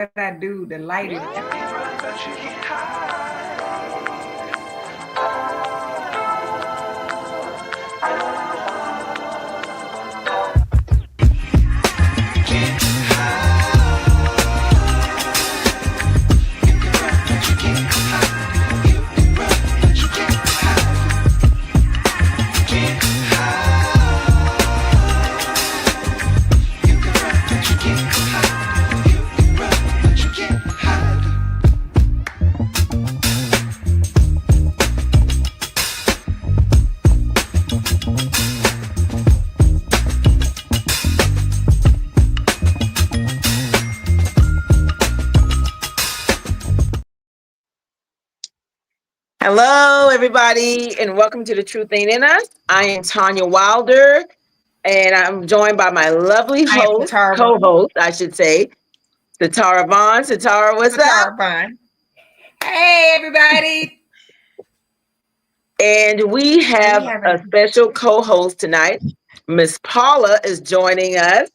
I do, the lighting. Hello, everybody, and welcome to The Truth Ain't in Us. I am Tonya Wilder, and I'm joined by my lovely I am host, Sitara Vaughn. co-host, I should say, Sitara Vaughn. Sitara, what's up? Sitara Vaughn. Hey, everybody. And we have a special co-host tonight. Miss Paula is joining us.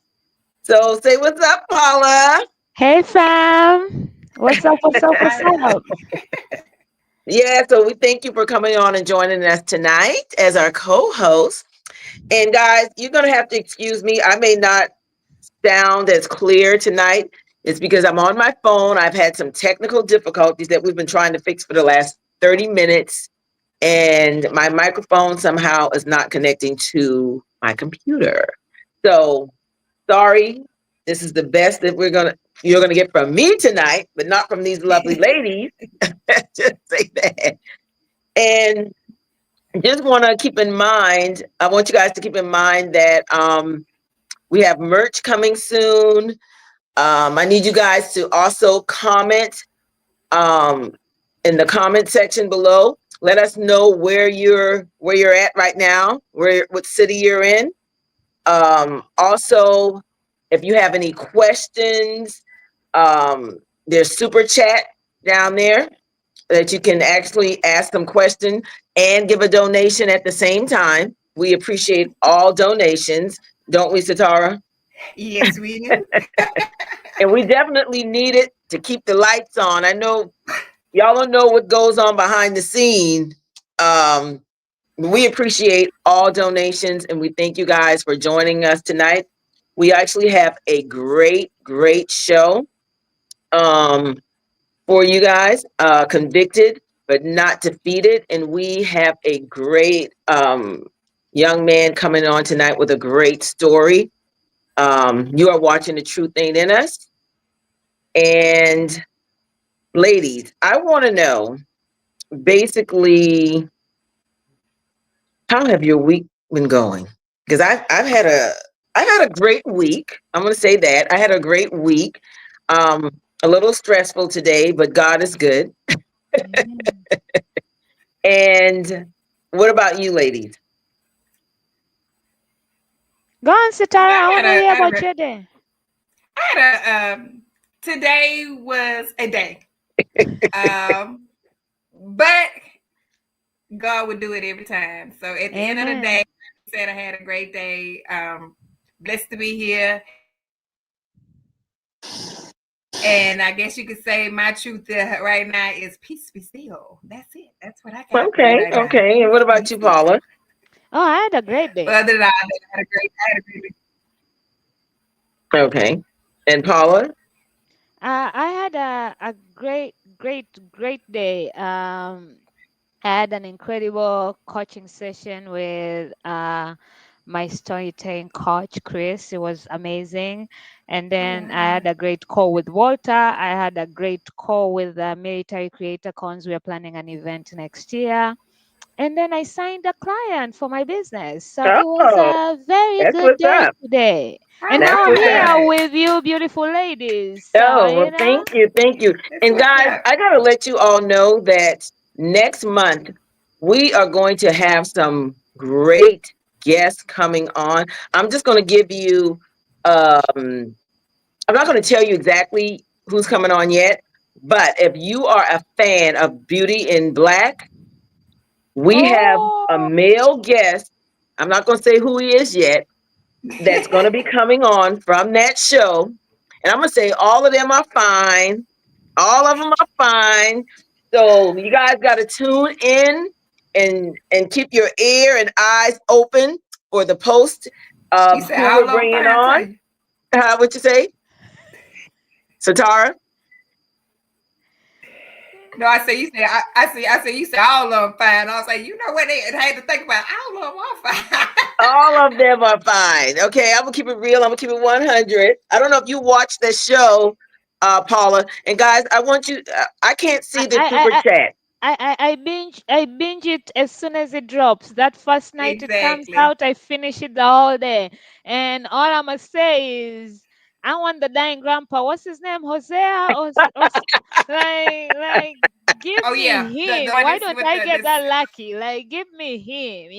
So say what's up, Paula. Hey fam, what's up? What's up? What's up? Yeah, so we thank you for coming on and joining us tonight as our co-host. And guys, you're going to have to excuse me. I may not sound as clear tonight. It's because I'm on my phone. I've had some technical difficulties that we've been trying to fix for the last 30 minutes. And my microphone somehow is not connecting to my computer. So sorry. This is the best that you're gonna get from me tonight, but not from these lovely ladies. Just say that. And just want to keep in mind, I want you guys to keep in mind that we have merch coming soon. I need you guys to also comment in the comment section below. Let us know where you're at right now, what city you're in. Also, if you have any questions, there's super chat down there that you can actually ask them questions and give a donation at the same time. We appreciate all donations, don't we, Sitara? Yes, we do. And we definitely need it to keep the lights on. I know y'all don't know what goes on behind the scene. We appreciate all donations and we thank you guys for joining us tonight. We actually have a great show for you guys, convicted but not defeated. And we have a great young man coming on tonight with a great story. You are watching The Truth Ain't in Us. And ladies, I want to know basically, how have your week been going? Because I've had a great week. I'm going to say that I had a great week. A little stressful today, but God is good. And what about you, ladies? Go on, Sitara. I want to hear about your day. I had today was a day. But God would do it every time. So at the end of the day, I said I had a great day. Blessed to be here. And I guess you could say my truth right now is peace be still. That's it. That's what I got. Okay. And what about you, Paula? Oh, I had a great day. Other than that, I had a great day. Okay. And Paula? I had a great day. I had an incredible coaching session with my storytelling coach, Chris. It was amazing. And then I had a great call with Walter. I had a great call with the Military Creator Cons. We are planning an event next year. And then I signed a client for my business. So it was a very good day today. And now I'm here with you beautiful ladies. So, thank you. And guys, I got to let you all know that next month we are going to have some great guests coming on. I'm just going to give you, I'm not going to tell you exactly who's coming on yet, but if you are a fan of Beauty in Black, we have a male guest. I'm not going to say who he is yet. That's going to be coming on from that show. And I'm gonna say all of them are fine. All of them are fine. So you guys got to tune in and keep your ear and eyes open for the post You of said who all we're of them bringing fine, on. Tonya. What you say, Sitara? No, I said you said I said you said all of them fine. I was like, you know what? They had to think about all of them are fine. All of them are fine. Okay, I'm gonna keep it real. I'm gonna keep it 100. I don't know if you watched the show, Paula. And guys, I want you. I can't I see the super I chat. I binge it as soon as it drops. That first night it comes Exactly. out, I finish it the whole day. And all I must say is, I want the dying grandpa. What's his name? Hosea? Like, give Oh yeah, me the him. one Why that's don't with I the get this. that lucky? Like, give me him.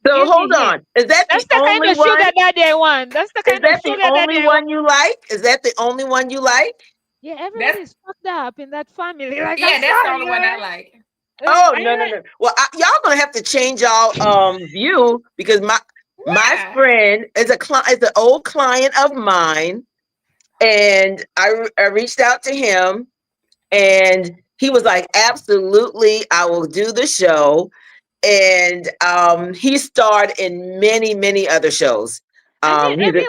So Give hold me him. on. Is that the That's the kind only of one? sugar daddy I want. That's the Is kind of that the sugar only daddy I want. one you like? Is that the only one you like? Yeah, That's everybody's fucked up in that family. Like, I'm yeah, that's the sorry. only one I like. Like Oh no no no! Well, y'all gonna have to change y'all view because my Why? friend is an old client of mine, and I reached out to him, and he was like, "Absolutely, I will do the show." And he starred in many other shows. I mean, He's a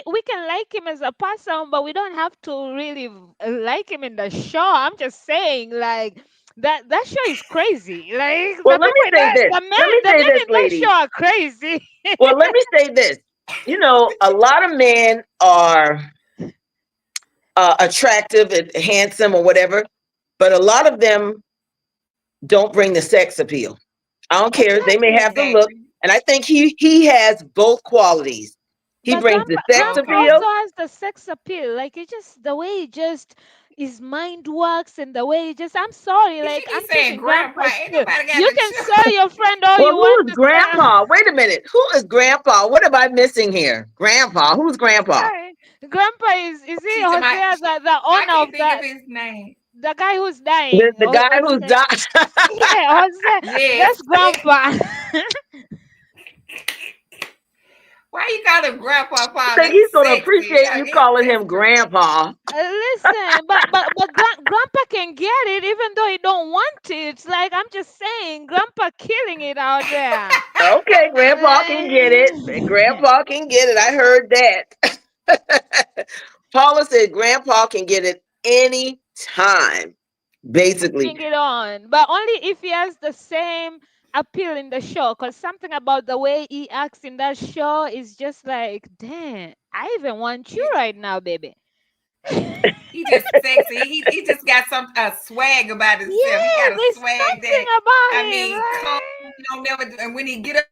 we can like him as a person, but we don't have to really like him in the show. I'm just saying, like, that show is crazy. Like, well. Let me say this. Let me the say men this, in that show ladies. are crazy. Well, let me say this. You know, a lot of men are attractive and handsome or whatever, but a lot of them don't bring the sex appeal. I don't care. They may have Exactly. the look, Exactly. and I think he has both qualities. He But brings the sex grandpa Okay. also appeal. has the sex appeal. Like, it just the way it just his mind works, and the way it just, I'm sorry, She like, I'm keep saying choosing grandpa. grandpa Ain't still. nobody got You to can choose. sell your friend all Well, you who want is to sell. Grandpa? Wait a minute. Who is Grandpa? What am I missing here? Grandpa. Who's Grandpa? Sorry. Grandpa is he She to my Hosea, the I owner can't of think of his name. the guy who's dying? The guy who's Hosea. died. Yeah, Hosea. Yes. That's grandpa. Why you call him grandpa I father? think he's It's gonna sexy. appreciate you calling It's him Grandpa. Listen, but grandpa can get it even though he don't want it. It's like, I'm just saying, grandpa killing it out there. Okay, Grandpa can get it. Eh, Grandpa can get it. I heard that. Paula said Grandpa can get it any time, basically. bring it on, but only if he has the same appeal in the show. Cause something about the way he acts in that show is just like, damn, I even want you right now, baby. he just sexy. He just got some swag about himself. He Yeah, got a there's swag something that about I him. mean, calm, Like, don't never and when he get up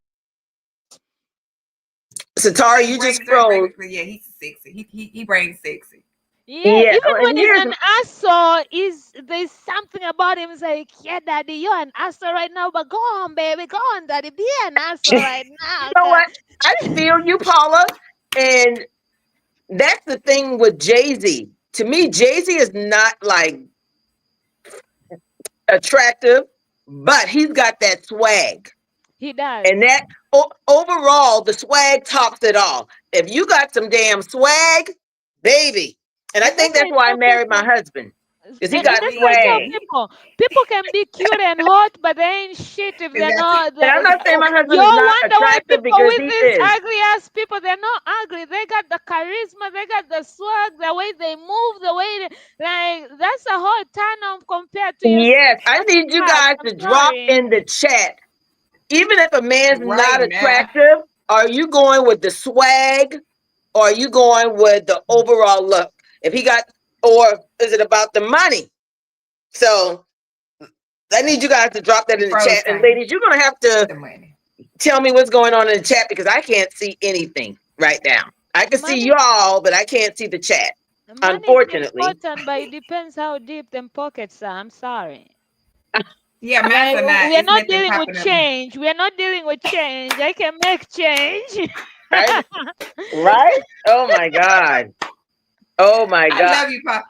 Satara, and you just brings her and froze. brings yeah, he's sexy. He brings sexy. yeah, Yeah, even and when he's here's an asshole, is there's something about him. It's like, yeah, daddy, you're an asshole right now, but go on, baby, go on, daddy, be an asshole you right now. know what? I feel you, Paula, and that's the thing with Jay-Z. To me, Jay-Z is not like attractive, but he's got that swag. He And does. that overall, the swag tops it all. If you got some damn swag, baby. And I And think that's why that's I why I tell married my people, husband. Because he and got that's why I tell swag. Amen. people can be cute and hot, but they ain't shit if And they're that's not. And I'm not saying my You husband is not wonder why attractive people because with he these is. ugly ass people, they're not ugly. They got the charisma, they got the swag, the way they move, the way like, that's a whole turn on compared to your Yes, six I pack need you abs. guys I'm to drop sorry. in the chat. Even if a man's right not now. attractive, are you going with the swag or are you going with the overall look? If he got, or is it about the money? So I need you guys to drop that You in the froze chat. And time. ladies, you're going to have to The money. tell me what's going on in the chat because I can't see anything right now. I can see Money you all, but I can't see the chat, money is unfortunately. important, but it depends how deep them pockets are. I'm sorry. Yeah, mine's Like, are not. we are It's not nothing dealing with popping up. change. We are not dealing with change. I can make change. Right? Right? Oh my God. Oh my I God. love you, Pop.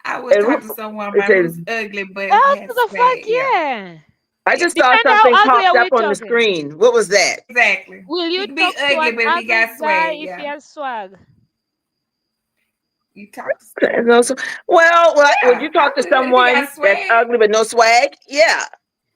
I would And talk to someone it about says, who's ugly but Oh, has the fuck swag. Yeah, yeah. I just saw Depend how something ugly popped are up we on the talking. screen. What was that? exactly. Will He you can be talk to ugly, an but if he ugly got guy swag, if he yeah. has swag? You talk to someone. No, well, would you Yeah, talk I to would if he someone got that's swag. ugly but no swag? Yeah.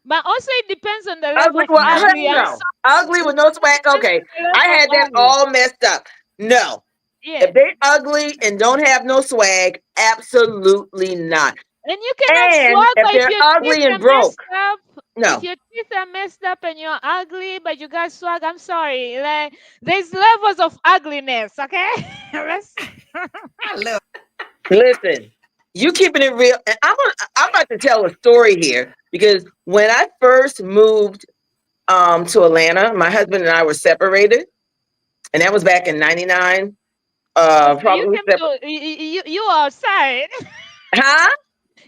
But also it depends on the level Ugly, of well, heck ugly. No. I'm no. sorry. Ugly with It no swag. depends Okay. on the I level of had that ugly. all messed up. No. If Yeah. they ugly and don't have no swag, absolutely not. And you can have And swag, if but if they're your teeth ugly and are messed broke, up, if no. your teeth are messed up and you're ugly, but you got swag, I'm sorry. Like there's levels of ugliness, okay? Let's I love Listen, you keeping it real. And I'm about to tell a story here because when I first moved to Atlanta, my husband and I were separated, and that was back in '99. oh, so you Probably came to you outside. huh?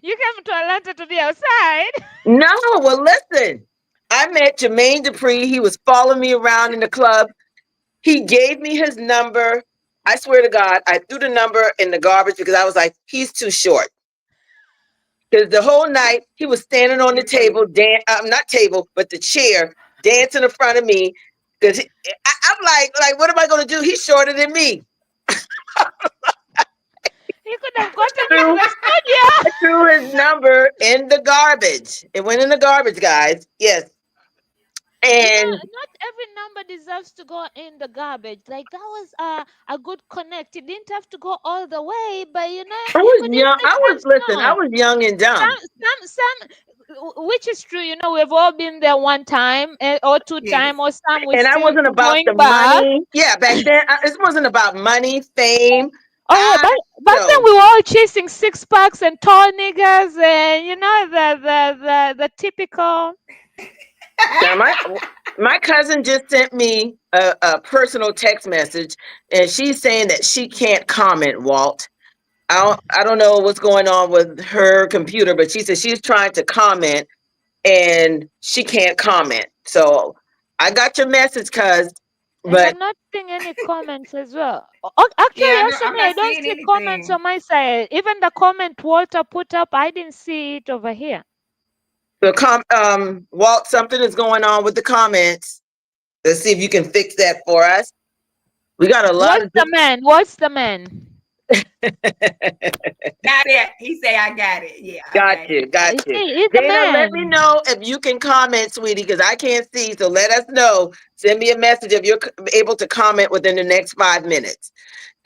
You came to Atlanta to be outside. No, well, listen. I met Jermaine Dupree. He was following me around in the club. He gave me his number. I swear to God, I threw the number in the garbage because I was like, he's too short. Because the whole night he was standing on the you're funny. table, not table, but the chair, dancing in front of me. Because I'm like, what am I going to do? He's shorter than me. He could have gotten into Threw, the studio. I threw his number in the garbage. It went in the garbage, guys. Yes. And Not every number deserves to go in the garbage. Like that was a good connect. It didn't have to go all the way, but I you was could young. easily say Listen, I no. was young and dumb. Which is true. We've all been there one time or two Yes. time, or some we And I still wasn't keep about the going back. money. Yeah, back then, it wasn't about money, fame. Oh yeah, I, back then no. we were all chasing six packs and tall niggas, and the typical. Now, my cousin just sent me a personal text message, and she's saying that she can't comment, Walt. I don't know what's going on with her computer, but she said she's trying to comment and she can't comment. So I got your message, cuz, And but I'm not seeing any comments as well. Yeah, Actually, I know. also I'm me, not I don't seeing see comments anything. on my side. Even the comment Walter put up, I didn't see it over here. Walt, something is going on with the comments. Let's see if you can fix that for us. We got a lot What's of the man? What's the man? Got it. He say I got it. Yeah. got Okay. you, got You you. see, he's a Dana, let me man. know if you can comment, sweetie, because I can't see. So let us know. Send me a message if you're able to comment within the next 5 minutes.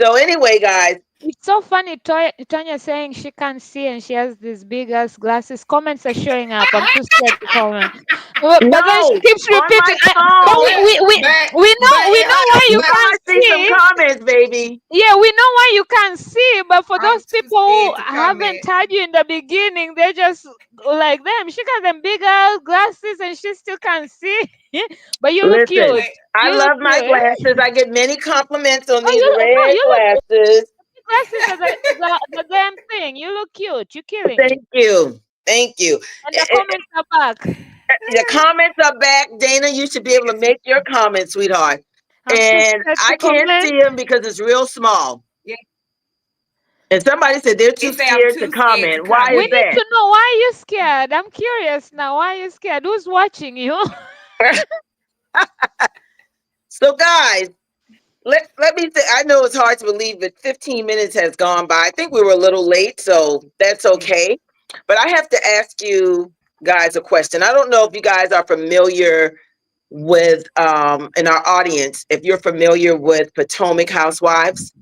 So anyway, guys, It's so funny, Tonya saying she can't see and she has these big ass glasses. Comments are showing up. I'm too scared to comment. But then she no, keeps on my repeating. But phone. we know why you You know I can't see some see. comments, baby. Yeah, we know why you can't see, but for I'm those too people who scared to haven't comment. had you in the beginning, they just like them. She got them bigger glasses and she still can't see. But you look Listen, cute. But I You look love my cute. glasses. I get many compliments on Oh, these no, red you look. glasses. Glasses are the damn thing. You look cute. You're killing it. Thank you. Thank you. And the comments are back. The comments are back. Dana, you should be able to make your comments, sweetheart. I'm too And scared to I can't comment. see them because it's real small. yeah, And somebody said they're too it say I'm scared to too scared to comment. Why We is comment. need that? to know why you scared. I'm curious now. Why you scared? Who's watching you? So, guys, let me say, I know it's hard to believe, but 15 minutes has gone by. I think we were a little late, so that's Yeah. okay. But I have to ask you guys a question. I don't know if you guys are familiar with, in our audience, if you're familiar with Potomac Housewives.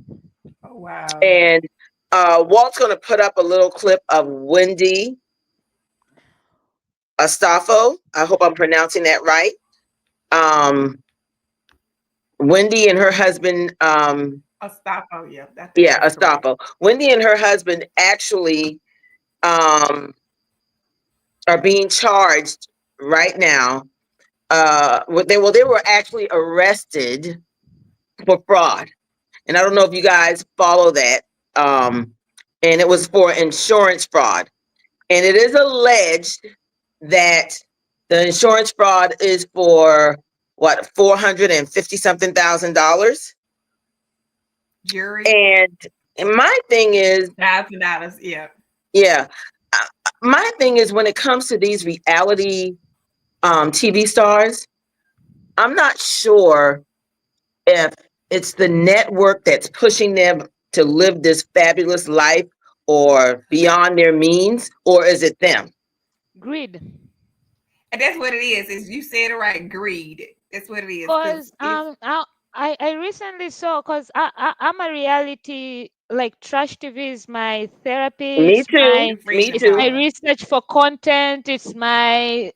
Oh wow. And Walt's going to put up a little clip of Wendy Astafo. I hope I'm pronouncing that right. Um, Wendy and her husband, Oh stop. Oh yeah. I think yeah, that's correct. Astafo. Wendy and her husband actually um, are being charged right now. They were actually arrested for fraud, and I don't know if you guys follow that. And it was for insurance fraud, and it is alleged that the insurance fraud is for what, 450 something $1,000. Jury. And my thing is, $1,000. Yeah. yeah, uh, my thing is when it comes to these reality TV stars, I'm not sure if it's the network that's pushing them to live this fabulous life or beyond their means, or is it them? Greed. And that's what it is you said it right, greed. That's what it is. Because Cause it's I recently saw, cause I'm a reality, like trash TV is my therapy. Me too. you're Me preaching the It's my too. Father. research for content. It's my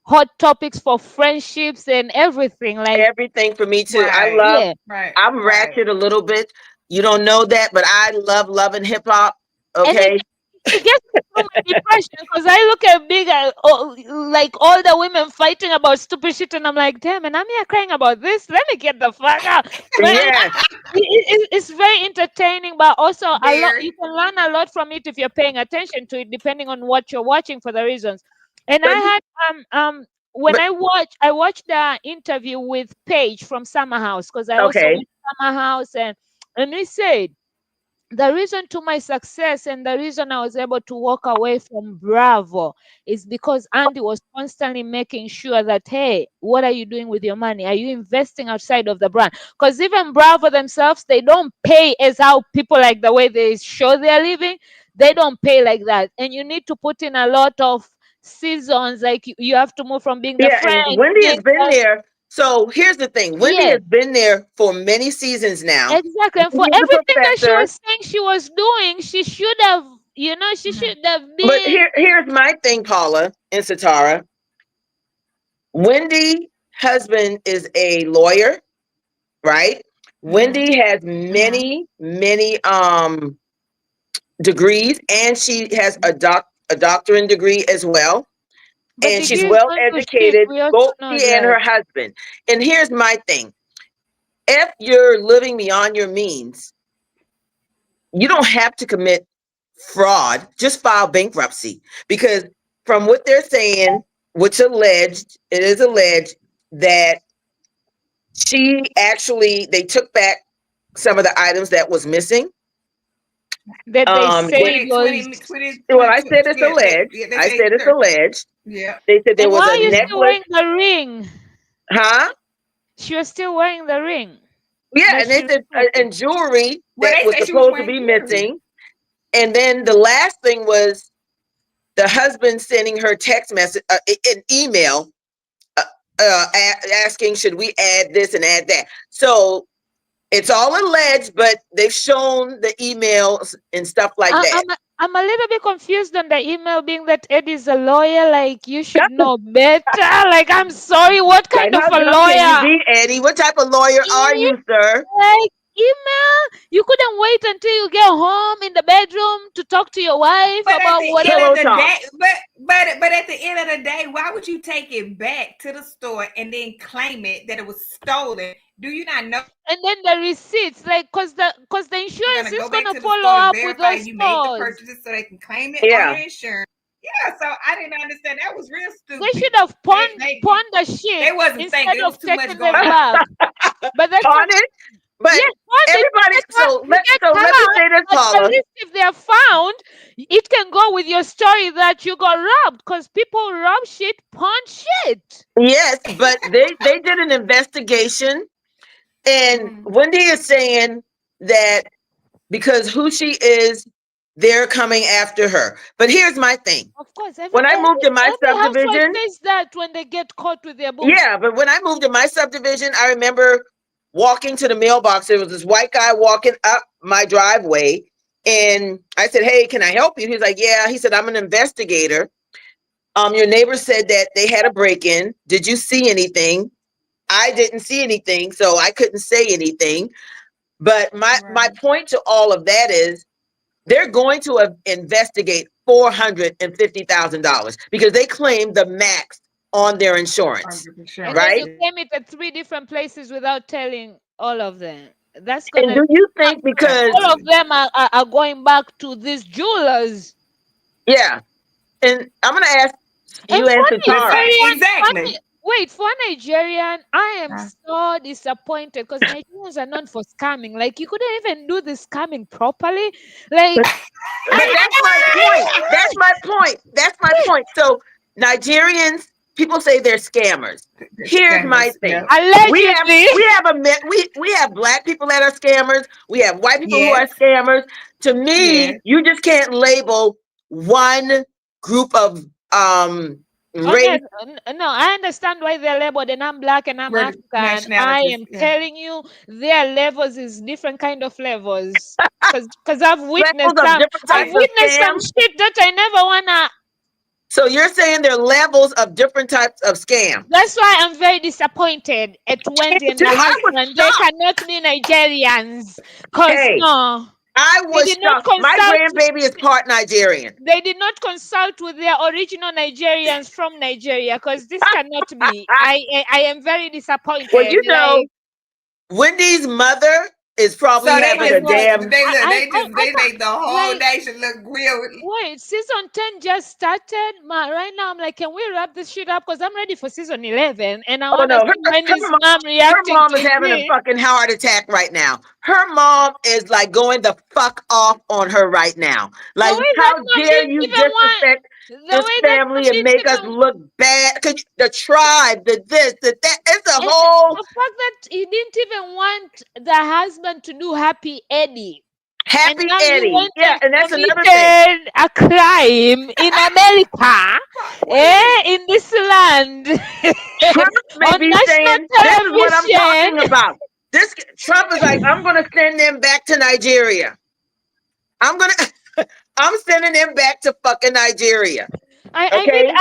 hot topics for friendships and everything. Like, Everything for me too. Right, yeah. right, I'm right. ratchet a little bit. You don't know that, but I love loving hip hop. And Okay. it gets me through my depression because I look at big, like all the women fighting about stupid shit, and I'm like, damn, and I'm here crying about this. Let me get the fuck out. But Yes. it's very entertaining, but also a lot. Very. You can learn a lot from it if you're paying attention to it, depending on what you're watching for the reasons. And I But had when but I watched the interview with Paige from Summer House because I also okay. watched Summer House, and he said the reason to my success and the reason I was able to walk away from Bravo is because Andy was constantly making sure that, hey, what are you doing with your money? Are you investing outside of the brand? Because even Bravo themselves, they don't pay as how people like the way they show they're living. They don't pay like that. And you need to put in a lot of seasons. Like you have to move from being the Yeah, friend and to Wendy has being been the, there. So here's the thing. Wendy yeah. has been there for many seasons now. Exactly. And for Wendy is a everything that she professor. was saying she was doing, she should have, she Mhm. should have But been. here's my thing, Paula and Sitara. Wendy husband is a lawyer, right? Mhm. Wendy has Mhm. many degrees, and she has a doctorate degree as well. But And she's degrees well don't do shit. educated, We also both know she and her that. husband. And here's my thing. If you're living beyond your means, you don't have to commit fraud, just file bankruptcy. Because from what they're saying, which it is alleged that she actually, they took back some of the items that was missing. That they say it 20, was. 20, 20, Well, I 22. said it's Yeah, alleged. they I say said it's 30. alleged. Yeah. They said there And why was a are you still necklace, wearing the ring? huh? She was still wearing the ring Yeah, that and they she said reported. and jewelry Well, that they was say she was supposed to wearing be jewelry. missing. And then the last thing was the husband sending her text message, an email, asking, should we add this and add that? So it's all alleged, but they've shown the emails and stuff like I, that. I'm a little bit confused on the email being that Eddie's a lawyer. Like, you should know better. Like, I'm sorry. What Like, kind of how a dumb can you lawyer? be, Eddie? What type of lawyer are you, sir? Like, email? You couldn't wait until you get home in the bedroom to talk to your wife But at about the end whatever. of Pillow the talk. day, but at the end of the day, why would you take it back to the store and then claim it that it was stolen? Do you not know And then the receipts, like, cause the you're insurance gonna is go back gonna to the follow store to up with verify those you made the stores. purchases so they can claim it on Yeah. your insurance? Yeah, so I didn't understand. That was real They stupid. should have They pawned the shit they wasn't instead thinking. It of was too much taking going them on. back. But that's On it. But yes, pawn it. everybody, You get so let me hurt. say this, At Paula. least if they are found, it can go with your story that you got robbed. Cause people rob shit, pawn shit. Yes, but they did an investigation, and Mhm. Wendy is saying that because who she is, they're coming after her. But here's my thing. Of course, When I moved to my every housewife subdivision, says that when they get caught with their boobs. yeah, but when I moved to my subdivision, I remember walking to the mailbox. There was this white guy walking up my driveway, and I said, "Hey, can I help you?" He's like, "Yeah." He said, "I'm an investigator. Your neighbor said that they had a break-in. Did you see anything?" I didn't see anything, so I couldn't say anything. But my Right. point to all of that is they're going to investigate $450,000 because they claim the max on their insurance, And then 100%. you right? claim it at three different places without telling all of them. That's And gonna do you think because all of Absolutely. them are going back to these jewelers. yeah, and I'm gonna ask And you for and Satara. Nigerian, Exactly. wait, for Nigerian, I am Uh, so disappointed because Nigerians are known for scamming. Like, you couldn't even do the scamming properly. Like, But I, that's my point. That's my point. That's my point. So Nigerians people say they're scammers. Here's my Scammers. thing. Yeah. Allegedly. We have black people that are scammers. We have white people who are Yes. scammers. To me, Yes. you just can't label one group of Oh no, race. no, I understand why they're labeled, and I'm black and I'm Word African. I nationalities. am Yeah. telling you, their levels is different kind of levels. Cause I've witnessed Levels of some, different I've types of witnessed some scams. shit that I never wanna. So you're saying there are levels of different types of scams. That's why I'm very disappointed at Wendy and her I was husband. They shocked. cannot be Nigerians, cause Hey, no, I they was did not shocked. My consult. grandbaby is part Nigerian. They did not consult with their original Nigerians from Nigeria, because this cannot be. I am very Well, disappointed. you know, Like Wendy's mother is So probably they having a just want damn. they look I they can't make the whole like nation look real. wait. Season 10 just started. Right now, I'm like, can we wrap this shit up? Because I'm ready for season 11, and I Oh want to no, see Wendy's mom her reacting mom to is having a Reed. fucking heart attack right now. Her mom is like going the fuck off on her right now. The Like, way that how mom dare didn't you even want. disrespect The this way that mom family and didn't make us even. look bad? Cause the tribe, the this, the that. It's a And whole the fact that he didn't even want the husband to do Happy Eddie. And happy now he Eddie. went Yeah, and and that's another thing. committed a crime in America, What is it? in this land, Trump may on be national saying, "This is what I'm television. talking about." This Trump is like, "I'm going to send them back to Nigeria. I'm gonna, I'm sending them back to fucking Nigeria." Okay.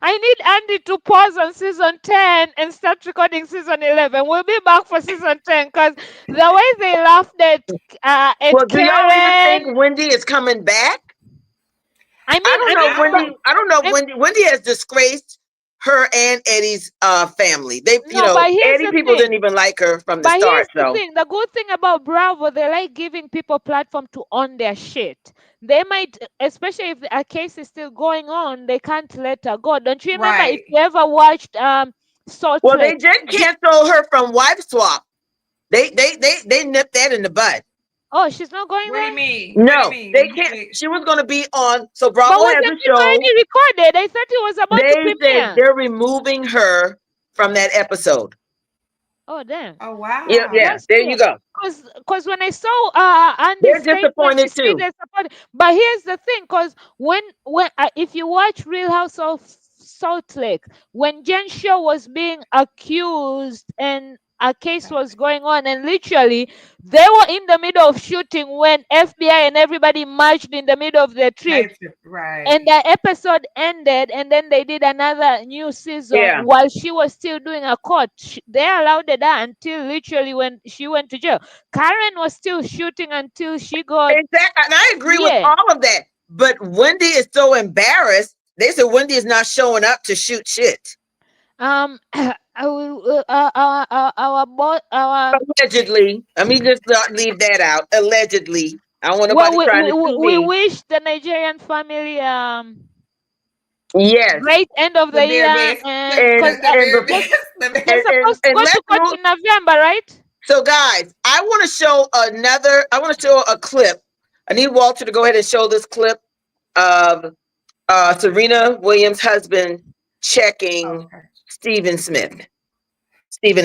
I need Andy to pause on season 10 and start recording season 11. We'll be back for season 10, because the way they laughed Well, at do y'all even think Karen. Wendy is coming back? I mean, I mean, I I don't know if I, Wendy has disgraced her and Eddie's family. They, no, but here's Eddie the people didn't thing. even like her from the But here's start. the So, thing. The good thing about Bravo, they like giving people platform to own their shit. They might, especially if a case is still going on, they can't let her go. Don't you remember, if right. you ever watched Salt well, they Lake? did cancel her from Wife Swap. They nipped that in the bud. Oh, she's not going What do you there? mean? What do you No, they mean? can't. She was going to be on. So But Bravo has wasn't a it show. already recorded? I thought it was about to They said premiere. they're removing her from that episode. Oh, damn. Oh Yeah, wow. yeah. That's There you weird. go. Cause when I saw Andy's They're statement, he disappointed said too. there's support. But here's the thing, cause when if you watch Real House of Salt Lake, when Jen Shaw was being accused and a case was going on, and literally they were in the middle of shooting when FBI and everybody marched in the middle of the trip, Right. and the episode ended, and then they did another new season Yeah. while she was still doing a court. They allowed it that until literally when she went to jail. Karen was still shooting until she got. Exactly. And I agree with Yeah. all of that. But Wendy is so embarrassed. They said Wendy is not showing up to shoot shit. Our Allegedly. Let me just not leave that out. Allegedly. I don't want well, nobody trying to sue we me. wish the Nigerian family Yes. great end of The the very year, best. and because The very they're, best. The they're very supposed to and go to let's court move. in November, right? So guys, I want to show a clip. I need Walter to go ahead and show this clip of Serena Williams' husband checking okay. Stephen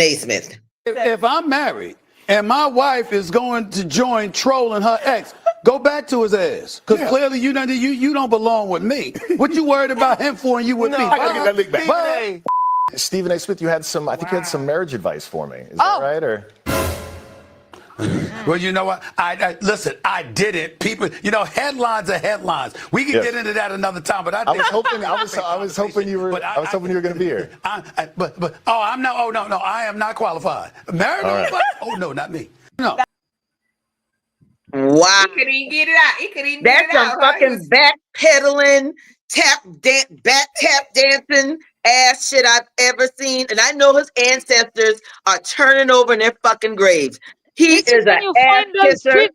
A. Smith. If I'm married and my wife is going to join trolling her ex, go back to his ass. Because clearly you don't belong with me. What you worried about him for and you with me? I gotta get that link back. But Stephen A. Smith, you had some, I think you had some marriage advice for me. Is that right? Or well, you know what? Listen, I did it. People, headlines are headlines. We can get into that another time. But I was hoping you were going to be here. I'm not. Oh no, I am not qualified. Married? Right. Oh no, not me. No. Wow. He couldn't even get it out. He couldn't even That's get it some out. Huh? fucking backpedaling, back tap dancing ass shit I've ever seen. And I know his ancestors are turning over in their fucking graves. He This is is when an you ass find those kisser.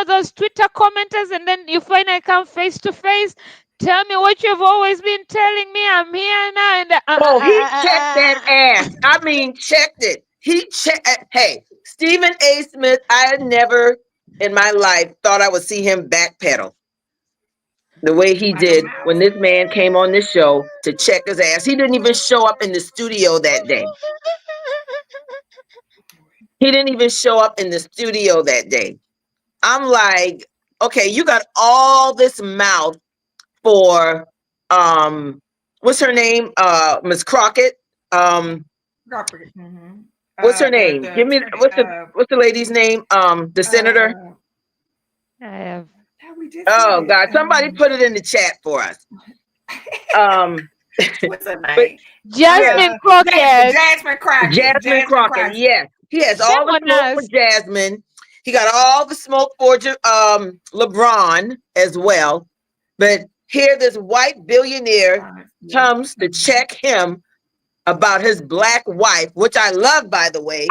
those Twitter commenters, and then you finally come face to face. Tell me what you've always been telling me. I'm here now, and Oh, he checked that ass. I mean, checked it. He checked. Hey, Stephen A. Smith, I had never in my life thought I would see him backpedal. The way he Like a did when mouse. this man came on this show to check his ass. He didn't even show up in the studio that day. He didn't even show up in the studio that day. I'm like, okay, you got all this mouth for what's her name? Miss Crockett. Mm-hmm. What's her The name? Give me attorney. what's the lady's name? The senator. I have. We just said Oh it. God, somebody put it in the chat for us. Um What's her but name? yes, Jasmine Crockett. Jasmine Crockett. Jasmine Jasmine Crockett. Crockett. Yes. He has Shame all the on smoke for us. Jasmine. He got all the smoke for LeBron as well. But here this white billionaire comes to check him about his black wife, which I love, by the way,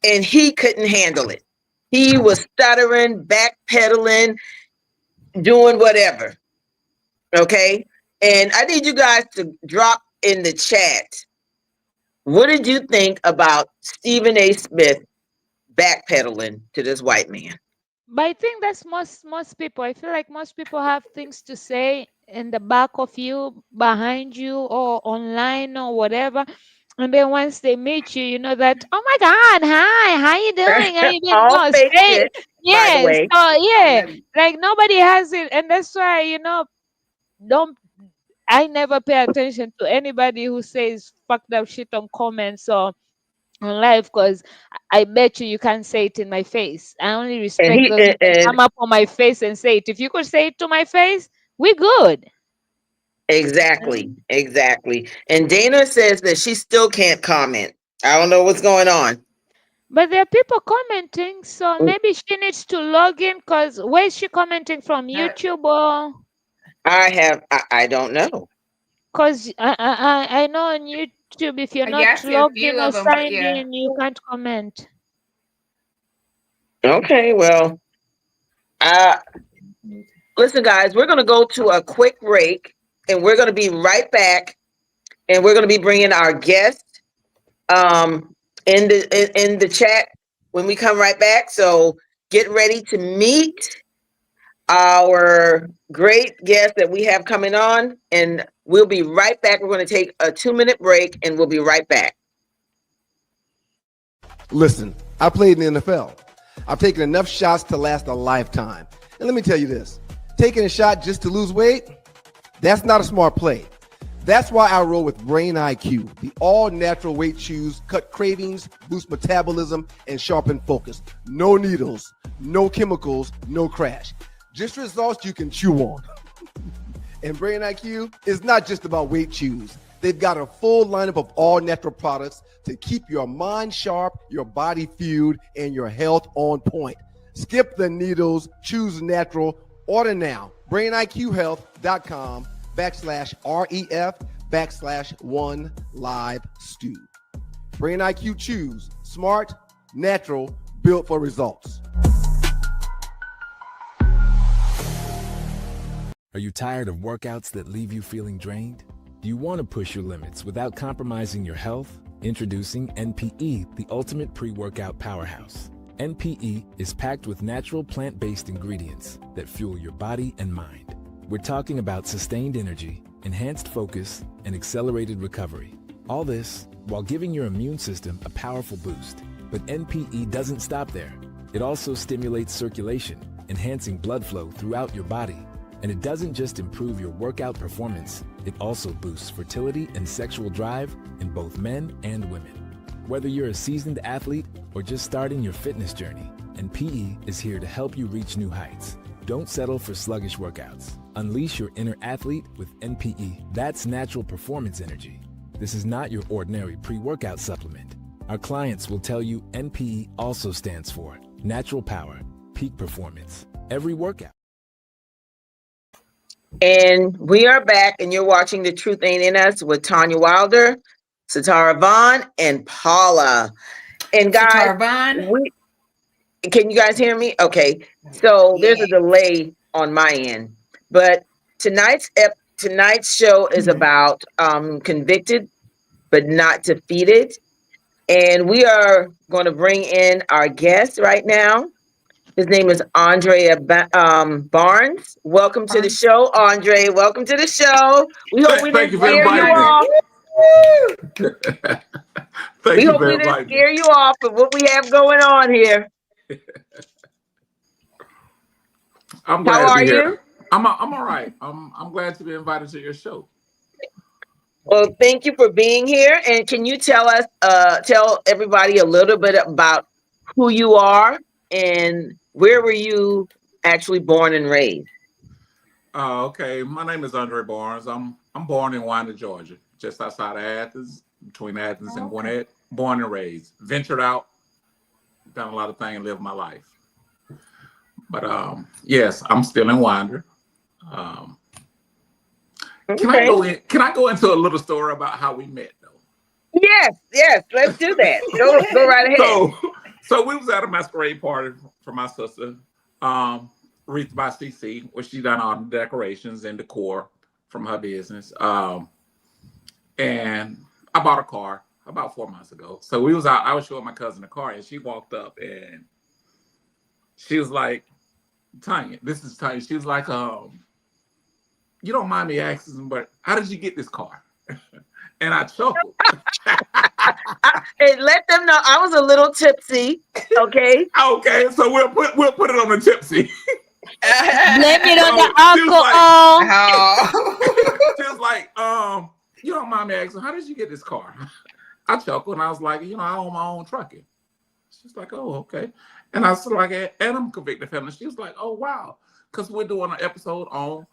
and he couldn't handle it. He was stuttering, backpedaling, doing whatever. Okay? And I need you guys to drop in the chat, what did you think about Stephen A. Smith backpedaling to this white man? But I think that's most people. I feel like most people have things to say in the back of you, behind you, or online or whatever. And then once they meet you, you know that, oh my God, hi, how you doing? How you been? All No, fake say shit, by the yes. way. So yeah, like nobody has it, and that's why don't I never pay attention to anybody who says fucked up shit on comments or on live, because I bet you can't say it in my face. I only And respect those who can come up on my face and say it. If you could say it to my face, we good. exactly. And Dana says that she still can't comment. I don't know what's going on. But there are people commenting, so maybe she needs to log in, because where is she commenting from? YouTube or? I don't know. Because I know on YouTube, if you're Yeah, I not see a logged few in or of them, but signed yeah. in, you can't comment. Okay, well, listen, guys, we're going to go to a quick break, and we're going to be right back, and we're going to be bringing our guest in the chat when we come right back. So get ready to meet our great guest that we have coming on, and we'll be right back. We're going to take a 2-minute break, and we'll be right back. Listen, I played in the NFL. I've taken enough shots to last a lifetime. And let me tell you this, taking a shot just to lose weight, that's not a smart play. That's why I roll with Brain IQ. The all-natural weight chews cut cravings, boost metabolism, and sharpen focus. No needles, no chemicals, no crash. Just results you can chew on. And Brain IQ is not just about weight chews. They've got a full lineup of all-natural products to keep your mind sharp, your body fueled, and your health on point. Skip the needles, choose natural. Order now. BrainIQHealth.com/REF/1Live-Stew. Brain IQ Chews. Smart, natural, built for results. Are you tired of workouts that leave you feeling drained? Do you want to push your limits without compromising your health? Introducing NPE, the ultimate pre-workout powerhouse. NPE is packed with natural plant-based ingredients that fuel your body and mind. We're talking about sustained energy, enhanced focus, and accelerated recovery. All this while giving your immune system a powerful boost. But NPE doesn't stop there. It also stimulates circulation, enhancing blood flow throughout your body. And it doesn't just improve your workout performance, it also boosts fertility and sexual drive in both men and women. Whether you're a seasoned athlete or just starting your fitness journey, NPE is here to help you reach new heights. Don't settle for sluggish workouts. Unleash your inner athlete with NPE. That's natural performance energy. This is not your ordinary pre-workout supplement. Our clients will tell you NPE also stands for natural power, peak performance, every workout. And we are back, and you're watching The Truth Ain't in Us with Tonya Wilder, Sitara Vaughn, and Paula. And guys, can you guys hear me? Okay. So there's a delay on my end, but tonight's show is about convicted but not defeated, and we are going to bring in our guest right now. His name is Andrea Barnes. Welcome to the show, Andre. Welcome to the show. We hope we Thank didn't you for scare you inviting me. off. Thank We you hope for we didn't inviting me. scare you off with what we have going on here. I'm How glad to are be here. you? I'm all right. I'm glad to be invited to your show. Well, thank you for being here. And can you tell us, tell everybody a little bit about who you are and where were you actually born and raised? Okay, my name is Andre Barnes. I'm born in Winder, Georgia, just outside of Athens, between Athens and Gwinnett. Born and raised, ventured out, done a lot of things, lived my life. But yes, I'm still in Winder. Um, can I Okay. go in? Can I go into a little story about how we met, though? Yes, let's do that. Go right ahead. So we was at a masquerade party for my sister, Wreath by CC, where she done all the decorations and decor from her business. And I bought a car about 4 months ago. So we was out. I was showing my cousin the car, and she walked up and she was like, "Tonya, this is Tonya." She was like, "You don't mind me asking, but how did you get this car?" And I chuckled. And let them know I was a little tipsy. Okay. Okay, so we'll put it on the tipsy. Blame it on So the she was like, alcohol. she was like, you don't mind me asking, how did you get this car? I chuckled and I was like, I own my own trucking. She's like, oh, okay. And I was like, and I'm convicted felon. She was like, oh, wow. Because we're doing an episode on,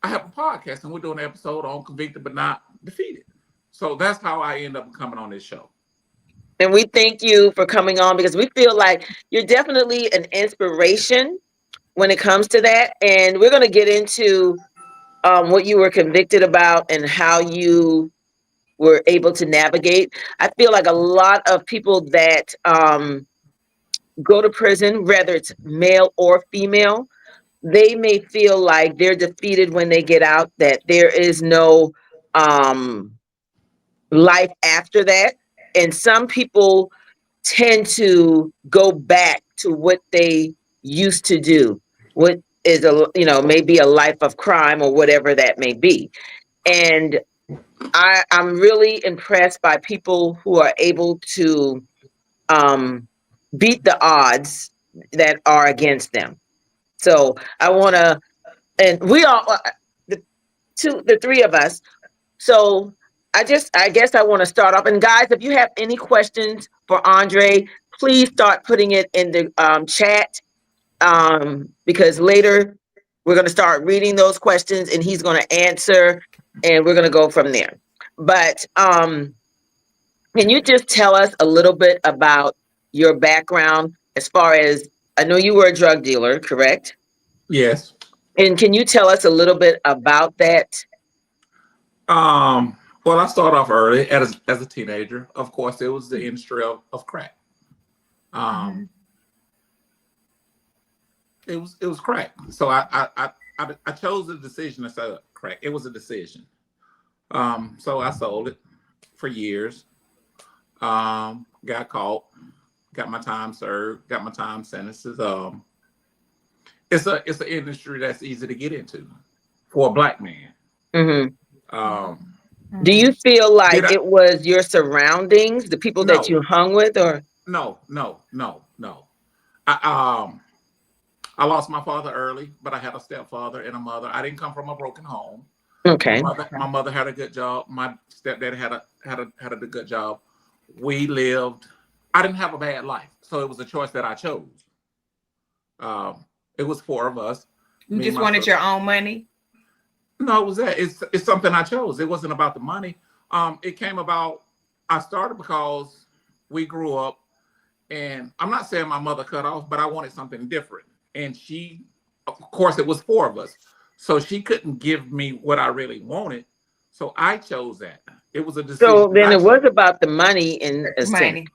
I have a podcast and we're doing an episode on convicted but not defeated. So that's how I end up coming on this show. And we thank you for coming on because we feel like you're definitely an inspiration when it comes to that. And we're going to get into what you were convicted about and how you were able to navigate. I feel like a lot of people that go to prison, whether it's male or female, they may feel like they're defeated when they get out, that there is no life after that. And some people tend to go back to what they used to do, what is maybe a life of crime or whatever that may be. And I'm really impressed by people who are able to beat the odds that are against them. So I want to, and we all, the three of us. So I guess I want to start off. And guys, if you have any questions for Andre, please start putting it in the chat because later we're going to start reading those questions and he's going to answer and we're going to go from there. But can you just tell us a little bit about your background as far as, I know you were a drug dealer, correct? Yes. And can you tell us a little bit about that? Well, I started off early as a teenager. Of course, it was the industry of crack. It was crack. So I chose the decision to sell crack. It was a decision. So I sold it for years. Got caught, got my time served, got my time sentences. It's an industry that's easy to get into for a black man. Do you feel like it was your surroundings, the people that you hung with, or no? I lost my father early, but I had a stepfather and a mother. I didn't come from a broken home. Okay. My mother had a good job. My stepdad had a good job. We lived. I didn't have a bad life, so it was a choice that I chose. It was four of us. You just wanted your own money? No, it was that. It's something I chose. It wasn't about the money. It came about. I started because we grew up, and I'm not saying my mother cut off, but I wanted something different. And she, of course, it was four of us, so she couldn't give me what I really wanted. So I chose that. It was a decision. So then it was about the money in a sense.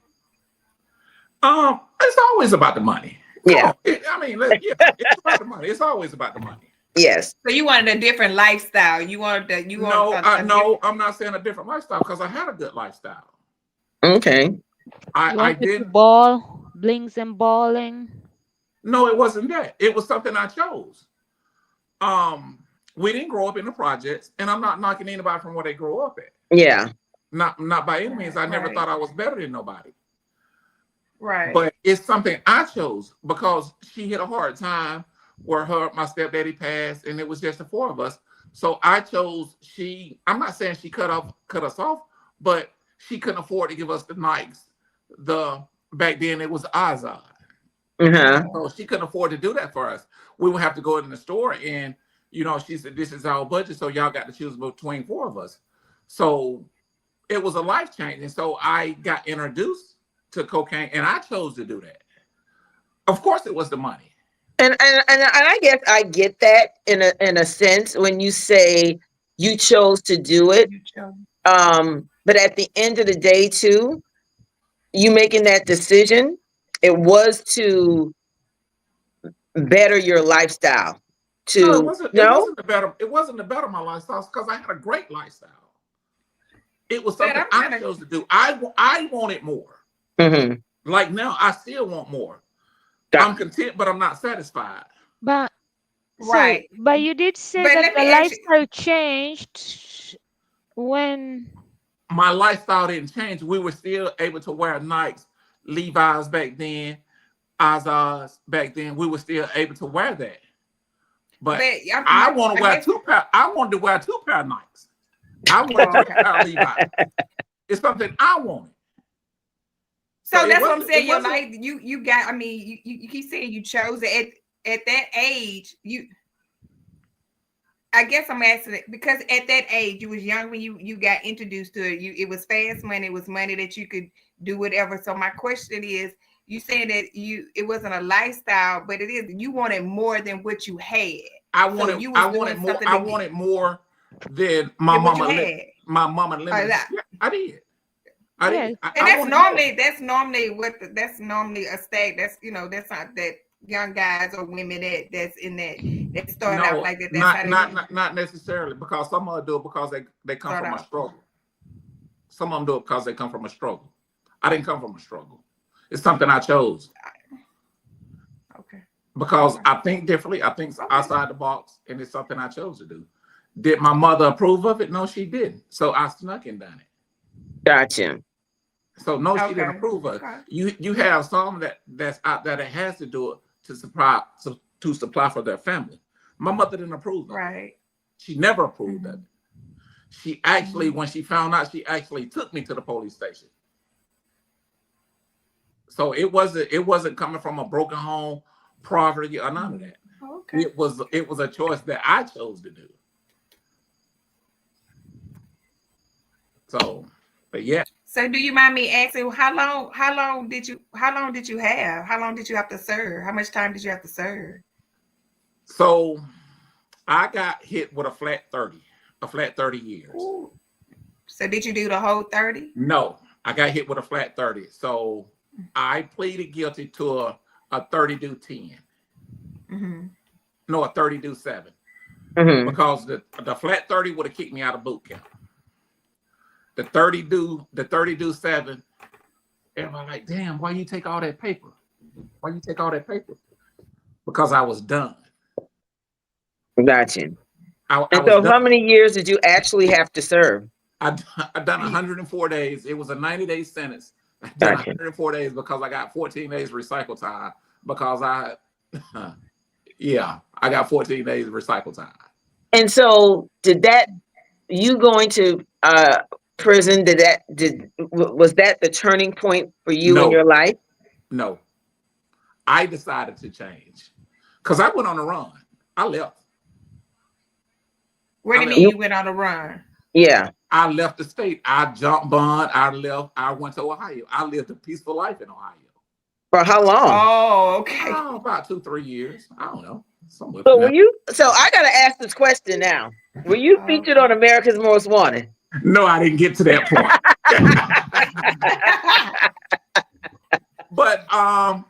It's always about the money. Yeah. It's about the money. It's always about the money. Yes. So you wanted a different lifestyle. No, I'm not saying a different lifestyle because I had a good lifestyle. Okay. I did ball, blings and balling. No, it wasn't that. It was something I chose. We didn't grow up in the projects, and I'm not knocking anybody from where they grew up at. Yeah. Not by any means. I never Right. thought I was better than nobody. Right. But it's something I chose because she hit a hard time where my stepdaddy passed, and it was just the four of us. So I chose I'm not saying she cut us off, but she couldn't afford to give us the nights. Back then it was Azad. Uh-huh. So she couldn't afford to do that for us. We would have to go in the store, and she said, this is our budget, so y'all got to choose between four of us. So it was a life change. And so I got introduced to cocaine, and I chose to do that. Of course it was the money. And I guess I get that in a sense when you say you chose to do it. But at the end of the day too, you making that decision, it was to better your lifestyle. No, it wasn't to better my lifestyle, because I had a great lifestyle. It was something I chose to do. I wanted more. Mm-hmm. Like now, I still want more. I'm content, but I'm not satisfied. But Right. but you did say But that let the me ask you- lifestyle changed when. My lifestyle didn't change. We were still able to wear Nikes, Levi's back then, Azaz back then. We were still able to wear that. But I want to wear two pair. I wanted to wear 2 pair of Nikes. I wanted 3 pair of Levi's. It's something I wanted. So that's what I'm saying. Your life, you got. I mean, you keep saying you chose it at that age. I guess I'm asking it because at that age you was young when you got introduced to it. It was fast money. It was money that you could do whatever. So my question is, you saying that it wasn't a lifestyle, but it is. You wanted more than what you had. I wanted more. I wanted more than my mama had. My mama limited. Yeah, I did. I did. And that's normally a state. That's that's not that young guys or women that start out like that. That's not necessarily, because some of them do it because they come from a struggle. Some of them do it because they come from a struggle. I didn't come from a struggle. It's something I chose. Okay. Because I think differently. I think outside the box, and it's something I chose to do. Did my mother approve of it? No, she didn't. So I snuck and done it. Gotcha. So no, she didn't approve of it. You have some that's out there that has to do it to supply for their family. My mother didn't approve of it. Right. She never approved of it. She actually, when she found out, she actually took me to the police station. So it wasn't coming from a broken home, poverty, or none of that. Okay. It was a choice that I chose to do. So, but yeah. So do you mind me asking how long did you have? How long did you have to serve? How much time did you have to serve? So I got hit with a flat 30 years. Ooh. So did you do the whole 30? No, I got hit with a flat 30. So I pleaded guilty to a 30 do 10. Mm-hmm. No, a 30 do 7. Mm-hmm. Because the flat 30 would have kicked me out of boot camp. The 30 do 7. Everybody like, damn, why you take all that paper? Why you take all that paper? Because I was done. Gotcha. So how many years did you actually have to serve? I done 104 days. It was a 90-day sentence. I done 104 days because I got 14 days recycle time. Because I got 14 days recycle time. And so you going to prison, was that the turning point for you in your life? No. I decided to change. Because I went on a run. I left. What do you mean you went on a run? Yeah. I left the state. I jumped bond. I left. I went to Ohio. I lived a peaceful life in Ohio. For how long? Oh, okay. About 2-3 years. I don't know. So I gotta ask this question now. Were you featured on America's Most Wanted? No, I didn't get to that point. But my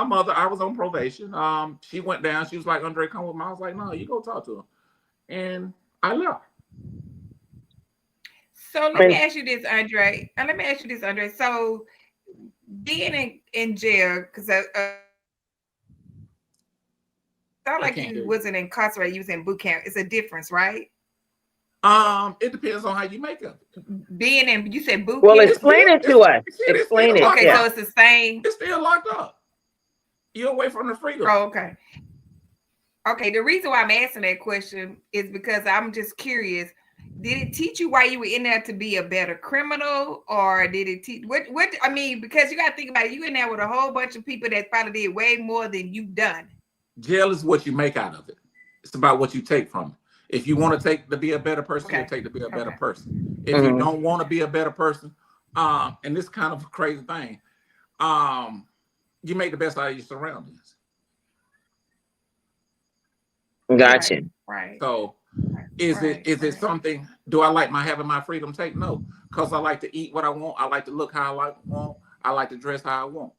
mother, I was on probation. She went down. She was like, Andre, come with me. I was like, no, you go talk to him. And I left. So let me ask you this, Andre. So being in jail, because Sound I like can't you hear you. wasn't incarcerated, you was in boot camp. It's a difference, right? It depends on how you make it. Being in, you said boot Well, camp. explain it to us. It's Explain still it. locked Okay, so Yeah. up. it's the same. It's still locked up. You're away from the freedom. Oh, okay. Okay, the reason why I'm asking that question is because I'm just curious. Did it teach you why you were in there to be a better criminal, or did it teach what? I mean, because you got to think about it. You in there with a whole bunch of people that probably did way more than you've done. Jail is what you make out of it. It's about what you take from it. If you want to take to be a better person, you'll take to be a better person. If you don't want to be a better person, and this kind of a crazy thing, you make the best out of your surroundings. Gotcha. Right. So is it something, do I like having my freedom taken? No, because I like to eat what I want. I like to look how I want. I like to dress how I want.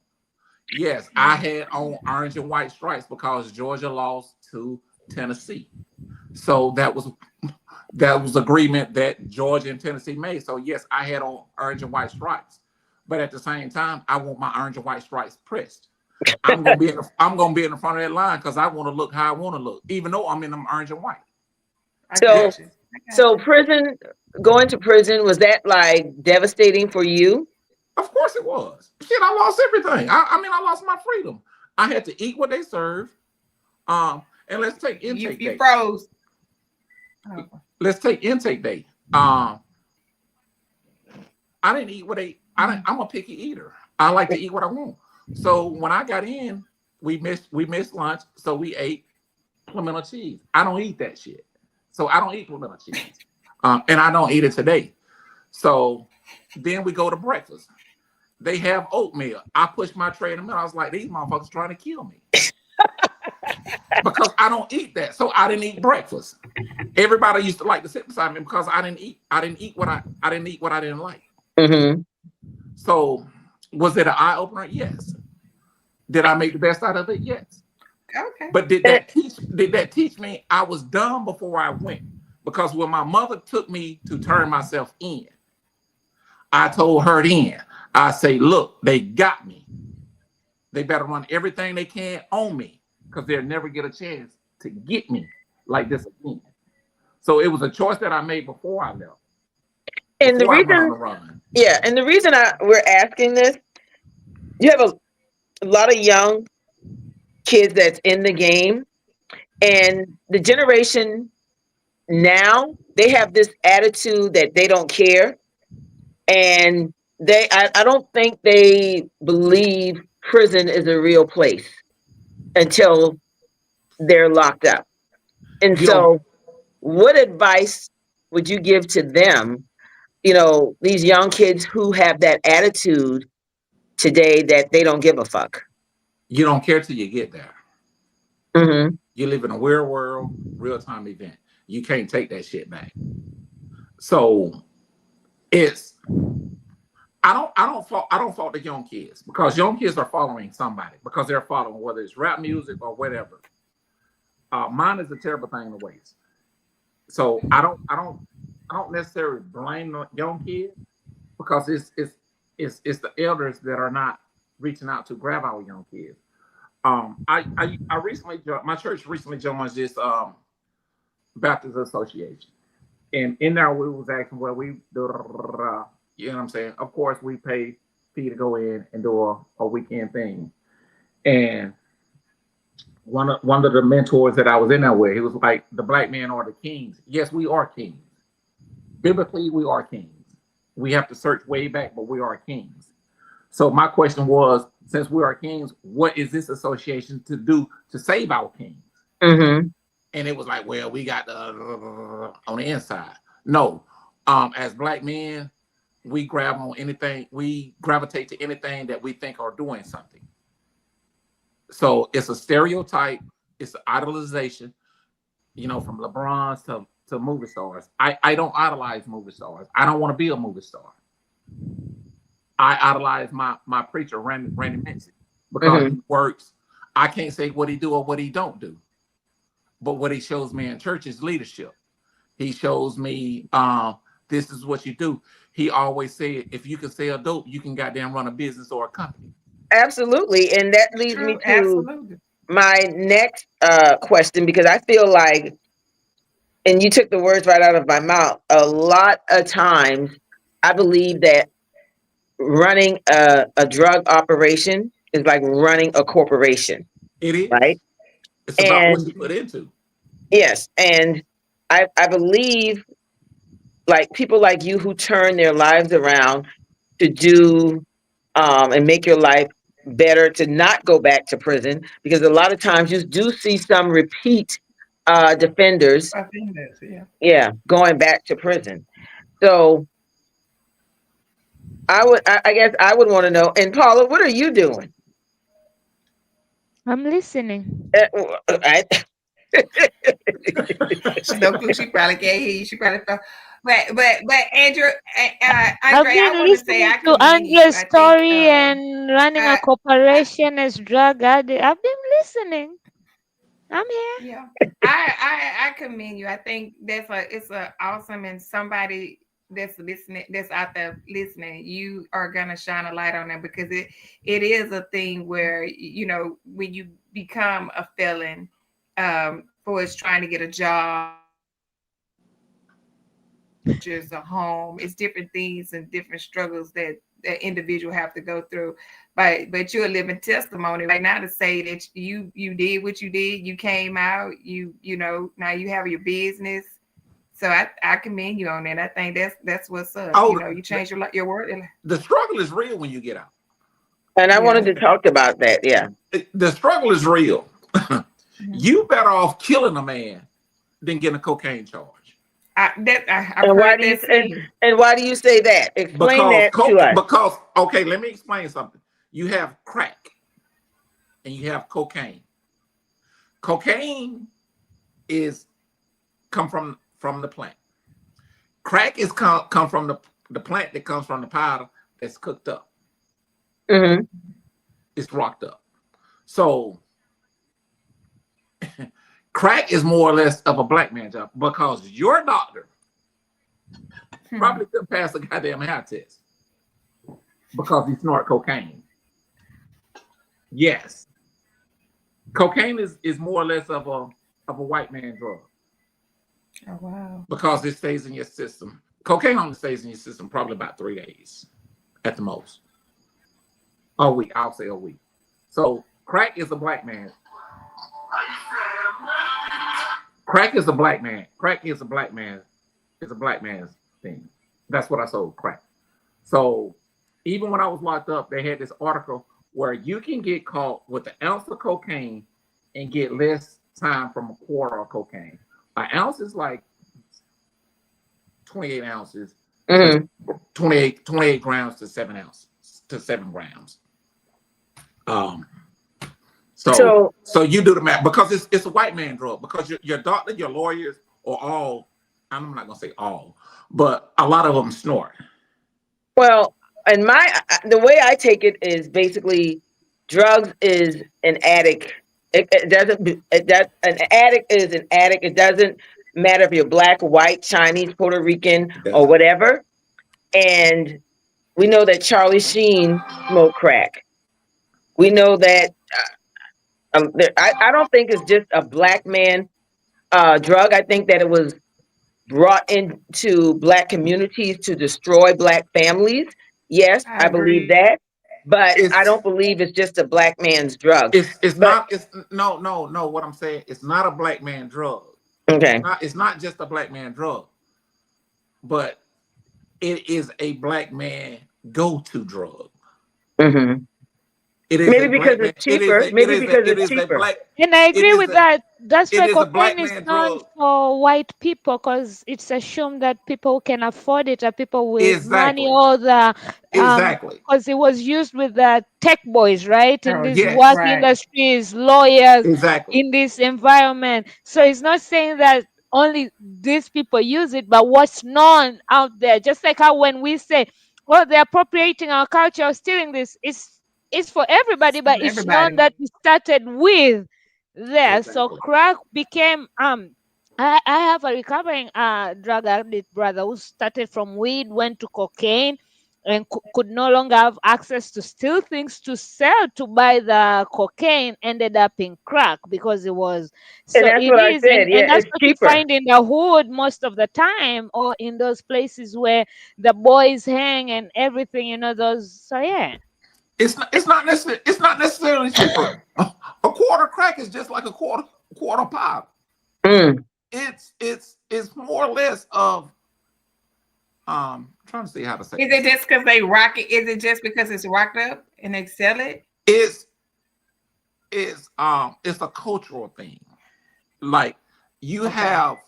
Yes, I had on orange and white stripes because Georgia lost to Tennessee. So that was agreement that Georgia and Tennessee made. So yes, I had on orange and white stripes. But at the same time, I want my orange and white stripes pressed. I'm gonna be in the front of that line because I want to look how I want to look, even though I'm in them orange and white. So prison, going to prison, was that like devastating for you? Of course it was. Shit, I lost everything. I mean, I lost my freedom. I had to eat what they served. And let's take intake day. You froze. Let's take intake day. I didn't eat what I'm a picky eater. I like to eat what I want. So when I got in, we missed lunch, so we ate pimento cheese. I don't eat that shit. So I don't eat pimento cheese. And I don't eat it today. So then we go to breakfast. They have oatmeal. I pushed my tray in the middle. I was like, these motherfuckers trying to kill me. Because I don't eat that. So I didn't eat breakfast. Everybody used to like to sit beside me because I didn't eat what I didn't like. Mm-hmm. So was it an eye opener? Yes. Did I make the best out of it? Yes. Okay. But did that teach me? I was dumb before I went, because when my mother took me to turn myself in, I told her then, I say, look, they got me. They better run everything they can on me, because they'll never get a chance to get me like this again. So it was a choice that I made before I left. And the reason, we're asking this, you have a lot of young kids that's in the game, and the generation now, they have this attitude that they don't care, and I don't think they believe prison is a real place until they're locked up. And so what advice would you give to them, these young kids who have that attitude today that they don't give a fuck? You don't care till you get there. Mm-hmm. You live in a real world, real-time event. You can't take that shit back. So I don't fault the young kids, because young kids are following somebody, because they're following, whether it's rap music or whatever. Mine is a terrible thing to waste. So I don't necessarily blame the young kids, because it's the elders that are not reaching out to grab our young kids. I recently joined, my church recently joined this Baptist Association, and in there we was asking, well, we do, you know what I'm saying? Of course, we pay fee to go in and do a weekend thing. And one of the mentors that I was in there with, he was like, the black men are the kings. Yes, we are kings. Biblically, we are kings. We have to search way back, but we are kings. So my question was, since we are kings, what is this association to do to save our kings? Mm-hmm. And it was like, well, we got on the inside. No, as black men, we grab on anything. We gravitate to anything that we think are doing something. So it's a stereotype. It's an idolization, from LeBron to movie stars. I don't idolize movie stars. I don't want to be a movie star. I idolize my preacher, Randy Mincy, because he works. I can't say what he do or what he don't do. But what he shows me in church is leadership. He shows me this is what you do. He always said, if you can sell dope, you can goddamn run a business or a company. Absolutely. And that leads me to my next question, because I feel like, and you took the words right out of my mouth, a lot of times I believe that running a drug operation is like running a corporation, It right? is. It's about what And you put into. yes, and I believe like people like you who turn their lives around to do and make your life better, to not go back to prison, because a lot of times you do see some repeat defenders, Offenders, yeah. yeah, going back to prison. So I guess I would want to know. And Paula, what are you doing? I'm listening. I, She no clue. She probably can't hear you. She probably thought. But Andrew, I've Andre, I been want to say listening I to commend you. Andre's I think story and running a I, I corporation as drug addict. I've been listening. I'm here. yeah, I commend you. I think it's a awesome, and somebody that's listening, that's out there listening, you are gonna shine a light on that, because it is a thing where, when you become a felon, for it's trying to get a job, purchase a home, it's different things and different struggles that individual have to go through. But you're a living testimony right now to say that you did what you did. You came out. Now you have your business. So I commend you on that. I think that's what's up. Oh, You changed your word. the struggle is real when you get out. and I wanted Yeah. to talk about that. Yeah. The struggle is real. Mhm. You better off killing a man than getting a cocaine charge. I've And why heard do you that saying. and why do you say that? Explain Because that to us. okay, let me explain something. You have crack and you have cocaine. Cocaine is come from the plant. Crack is come from the plant that comes from the powder that's cooked up. Hmm. It's rocked up. So crack is more or less of a black man job because your doctor Hmm. probably couldn't pass a goddamn hair test because he snort cocaine. Yes, cocaine is more or less of a white man drug Oh wow. because it stays in your system. Cocaine only stays in your system probably about 3 days at the most. A week, I'll say a week. So crack is a black man. Crack is a black man. Crack is a black man. It's a black man's thing. That's what I sold, crack. So even when I was locked up, they had this article where you can get caught with an ounce of cocaine and get less time from a quarter of cocaine. An ounce is like 28 ounces to Hmm. 28 grams to 7 ounces to 7 grams. Um, so So so you do the math because it's a white man drug because your doctor, your lawyers, or all. I'm not gonna say all, but a lot of them snort. well, and the way I take it is basically drugs is an addict. It doesn't that an addict is an addict. It doesn't matter if you're black, white, Chinese, Puerto Rican, It or doesn't. whatever. And we know that Charlie Sheen smoked crack. We know that I don't think it's just a black man drug. I think that it was brought into black communities to destroy black families. Yes, I I believe agree. that, but I It's don't believe it's just a black man's drug. it's But not it's no. What I'm saying, it's not a black man drug. okay. It's not just a black man drug, but it is a black man go to drug. Hmm. It is a Maybe because black man. it's cheaper. Maybe because It it's is a cheaper. black. And I It agree is with a that. That's it why is a black cocaine is man known drug. for white people because it's assumed that people can afford it, or people with money, Exactly. or the Exactly. because it was used with the tech boys, right? In Oh, these Yes. work right. industries, lawyers, Exactly. in this environment. So it's not saying that only these people use it, but what's known out there. Just like how when we say, well, they're appropriating our culture or stealing this, it's for everybody, but it's known Everybody. that it started with there. So Exactly. crack became I have a recovering drug addict brother who started from weed, went to cocaine, and could no longer have access to steal things to sell to buy the cocaine, ended up in crack because it was And so that's it what I is, said. and Yeah, that's it's what you cheaper. find in the hood most of the time, or in those places where the boys hang and everything, those. So yeah. It's not necessarily cheaper. A quarter crack is just like a quarter pop. Mm. It's more or less of trying to see how to say Is this. it just because they rock it? Is it just because it's rocked up and they sell it? It's it's a cultural thing. Like you Okay. have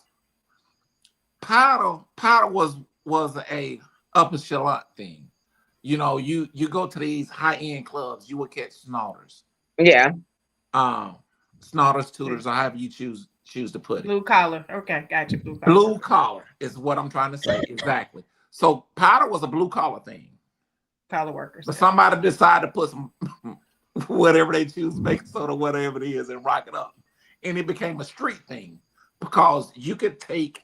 powder was a upper echelon thing. You go to these high end clubs, you will catch snorters, Yeah. um, snorters, tutors, or however you choose to put it. Blue collar. Okay, gotcha. Blue collar. Blue collar is what I'm trying to say exactly. So powder was a blue collar thing, Collar workers. but somebody decided to put some whatever they choose, baking soda, whatever it is, and rock it up, and it became a street thing because you could take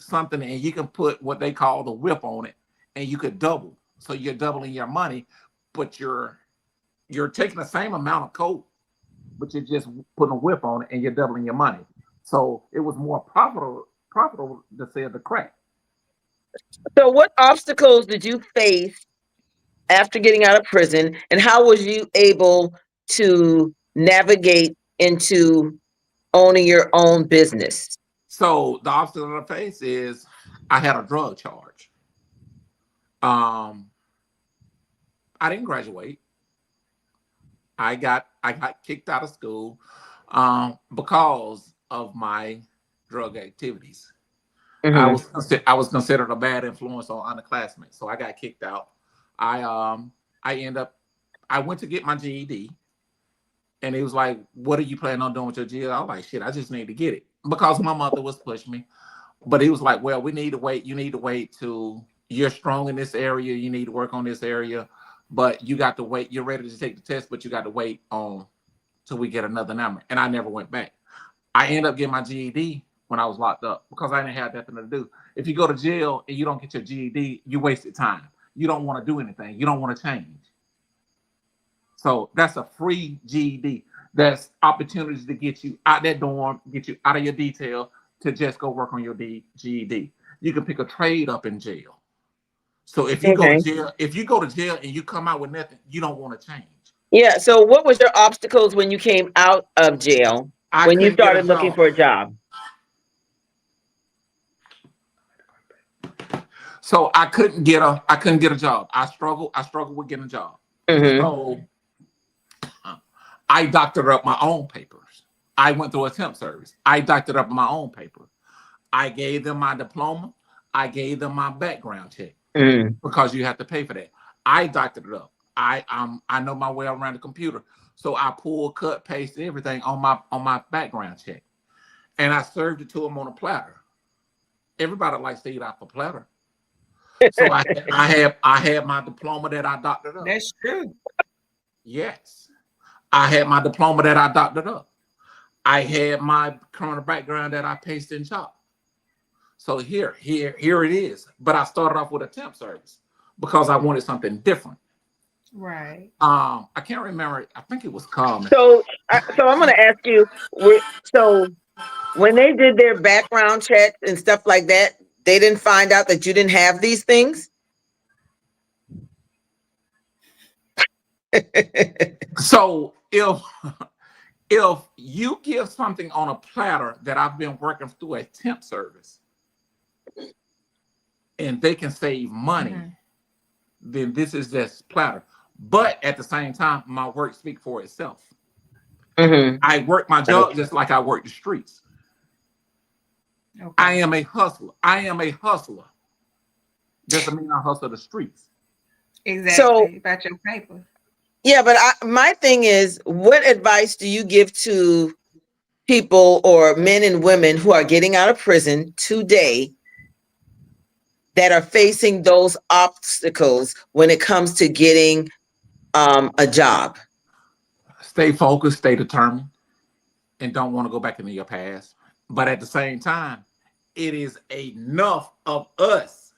something and you can put what they call the whip on it, and you could double. So you're doubling your money, but you're taking the same amount of coke, but you're just putting a whip on it and you're doubling your money. So it was more profitable to sell the crack. So, what obstacles did you face after getting out of prison, and how was you able to navigate into owning your own business? So the obstacle I face is I had a drug charge. Um, I didn't graduate. I got kicked out of school because of my drug activities. Hmm. I was considered a bad influence on underclassmen, so I got kicked out. I end up I went to get my GED, and he was like, "What are you planning on doing with your GED?" I was like, "Shit, I just need to get it," because my mother was pushing me. But he was like, "Well, we need to wait. You need to wait till you're strong in this area. You need to work on this area, but you got to wait. You're ready to take the test, but you got to wait on till we get another number." And I never went back. I ended up getting my GED when I was locked up because I didn't have nothing to do. If you go to jail and you don't get your GED, you wasted time. You don't want to do anything. You don't want to change. So that's a free GED. That's opportunities to get you out that dorm, get you out of your detail to just go work on your GED. You can pick a trade up in jail. So Okay. if you go to jail and you come out with nothing, you don't want to change. Yeah. So, what was your obstacles when you came out of jail? I When you couldn't get a started looking job. for a job? So I couldn't get a job. I struggled with getting a job. Hmm. So I doctored up my own papers. I went through a temp service. I doctored up my own paper. I gave them my diploma. I gave them my background check Mm. because you have to pay for that. I doctored it up. I know my way around the computer. So I pulled, cut, paste everything on my background check. And I served it to them on a platter. Everybody likes to eat off a platter. So I had my diploma that I doctored up. That's true. Yes. I had my diploma that I doctored up. I had my criminal background that I pasted and chopped. So here it is. But I started off with a temp service because I wanted something different. Right. I can't remember. I think it was Common. So, I'm going to ask you. So, when they did their background checks and stuff like that, they didn't find out that you didn't have these things. So if you give something on a platter that I've been working through a temp service and they can save money, then this is just platter. But at the same time, my work speaks for itself. Hmm. I work my job just like I work the streets. Okay. I am a hustler. Doesn't mean I hustle the streets. Exactly. So, About your paper. yeah, but my thing is, what advice do you give to people or men and women who are getting out of prison today that are facing those obstacles when it comes to getting a job? Stay focused, stay determined, and don't want to go back into your past. But at the same time, it is enough of us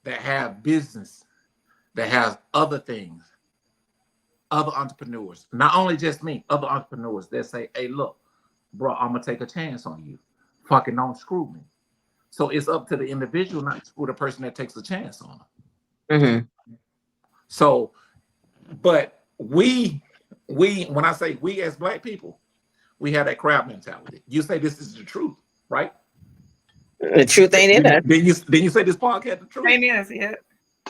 that have business, that has other things, other entrepreneurs, not only just me, other entrepreneurs that say, hey, look, bro, I'm gonna take a chance on you. Fucking don't screw me. So it's up to the individual, not to screw the person that takes a chance on them. Mm-hmm. So, but we, when I say we as Black people, we have that crowd mentality. You say this is the truth, right? The truth ain't in us. Then you say this podcast the truth. Ain't in us, yeah.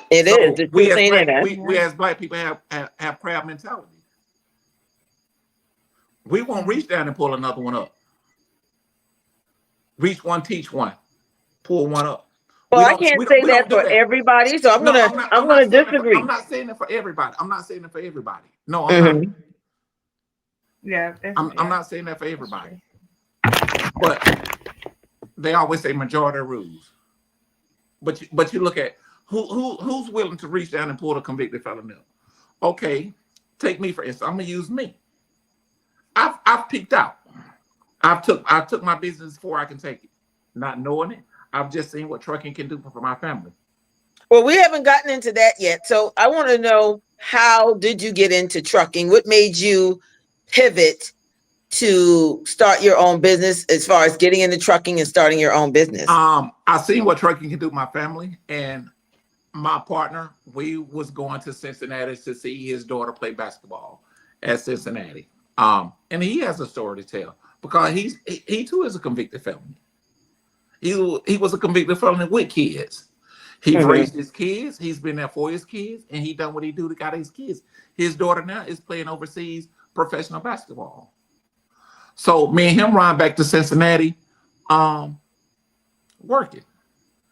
It So is. The truth ain't in us. we as Black people have crowd mentality. We won't reach down and pull another one up. Reach one, teach one, pull one up. Well, I can't say that for everybody, so I'm gonna disagree. I'm not saying it for everybody. I'm not saying it for everybody. No, I'm not. Yeah, I'm not saying that for everybody. But they always say majority rules. But you look at who's willing to reach down and pull a convicted felon up. Okay, take me for instance. I'm gonna use me. I've peaked out. I took my business before I can take it, not knowing it. I've just seen what trucking can do for my family. Well, we haven't gotten into that yet. So I want to know, how did you get into trucking? What made you pivot to start your own business as far as getting into trucking and starting your own business? I seen what trucking can do for my family, and my partner, we was going to Cincinnati to see his daughter play basketball at Cincinnati. And he has a story to tell because he too is a convicted felon. He was a convicted felon with kids. He's raised his kids. He's been there for his kids, and he done what he do to guide his kids. His daughter now is playing overseas professional basketball. So me and him ride back to Cincinnati, working.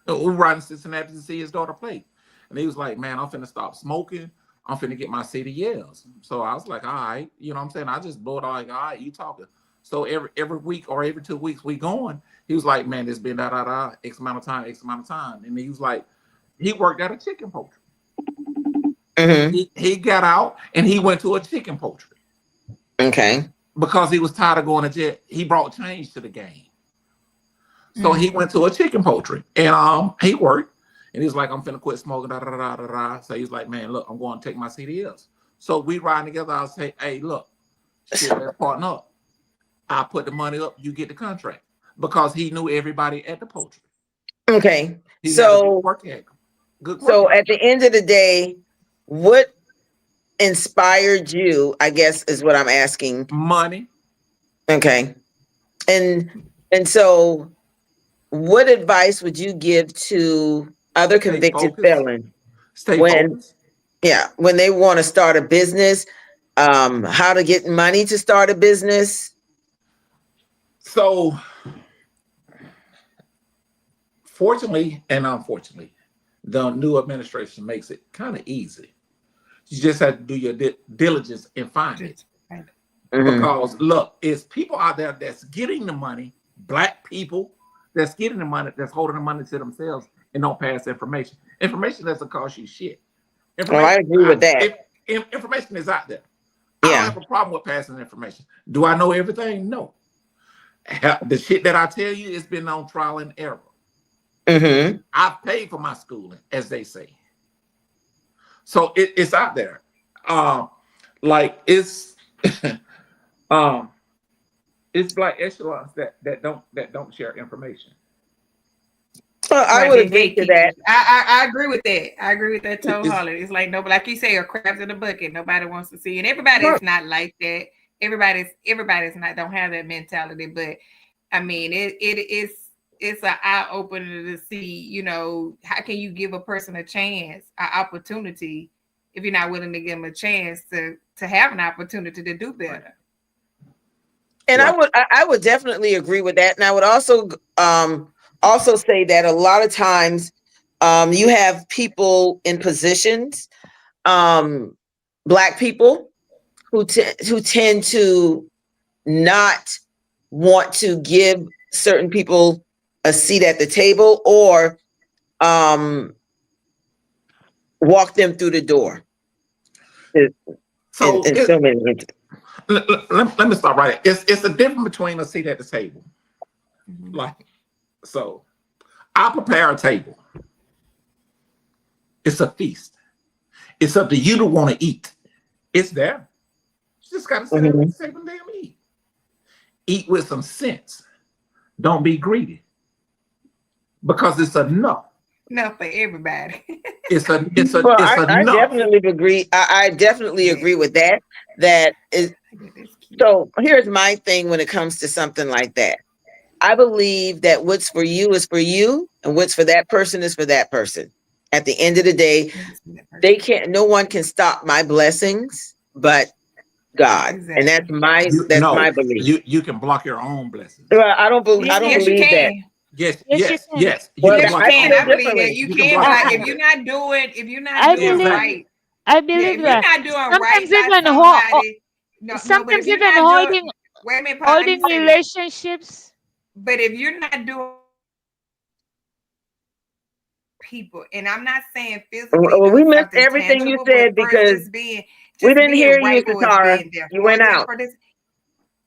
We riding to Cincinnati to see his daughter play, and he was like, "Man, I'm finna stop smoking. I'm finna get my CDLs." So I was like, "All right," you know what I'm saying? I just blew it all like, "All right, you talking." So every week or every 2 weeks we going. He was like, "Man, it's been X amount of time. And he was like, he worked at a chicken poultry. He got out and he went to a chicken poultry. Okay. Because he was tired of going to jail. He brought change to the game. So he went to a chicken poultry and he worked. And he was like, "I'm finna quit smoking." So he's like, "Man, look, I'm going to take my CDLs." So we riding together. I'll say, "Hey, look, shit, let's partner up. I put the money up, you get the contract." Because he knew everybody at the poultry. Okay. He So at the end of the day, what inspired you, I guess is what I'm asking. Money. Okay. And so what advice would you give to other convicted felons when they want to start a business, how to get money to start a business? So fortunately and unfortunately, the new administration makes it kind of easy. You just have to do your diligence and find it. Because look, it's people out there that's getting the money, Black people that's getting the money, that's holding the money to themselves and don't pass information. Information doesn't cost you shit. I agree with that. Information is out there. I don't have a problem with passing information. Do I know everything? No. The shit that I tell you, it's been on trial and error. I've paid for my schooling, as they say. So it's out there. Like it's it's Black echelons that don't share information. Well, I would agree to that. I agree with that. I agree with that totally. It's like like you say, a crabs in the bucket. Nobody wants to see, and everybody's not like that. Everybody's not, don't have that mentality. But I mean, it's an eye opener to see. How can you give a person a chance, an opportunity, if you're not willing to give them a chance to have an opportunity to do better? And I would definitely agree with that. And I would also say that a lot of times you have people in positions, Black people who tend to not want to give certain people a seat at the table or walk them through the door. So let me start right there. It's a difference between a seat at the table. So I prepare a table. It's a feast. It's up to you to want to eat. It's there. You just got to sit there and say, damn, eat. Eat with some sense. Don't be greedy. Because it's enough. Enough for everybody. Well, I definitely agree. I definitely agree with that. That is. So here's my thing when it comes to something like that. I believe that what's for you is for you, and what's for that person is for that person. At the end of the day, no one can stop my blessings but God. Exactly. And that's my belief. You can block your own blessings. Well, I don't believe that. Yes. You can. I believe that you can. Like, if you're not doing right. I believe that. If you're not doing Sometimes right even sometimes even holding relationships. But if you're not doing people, and I'm not saying physically. Well, we missed everything you said because we didn't hear you, Sitara. You went out.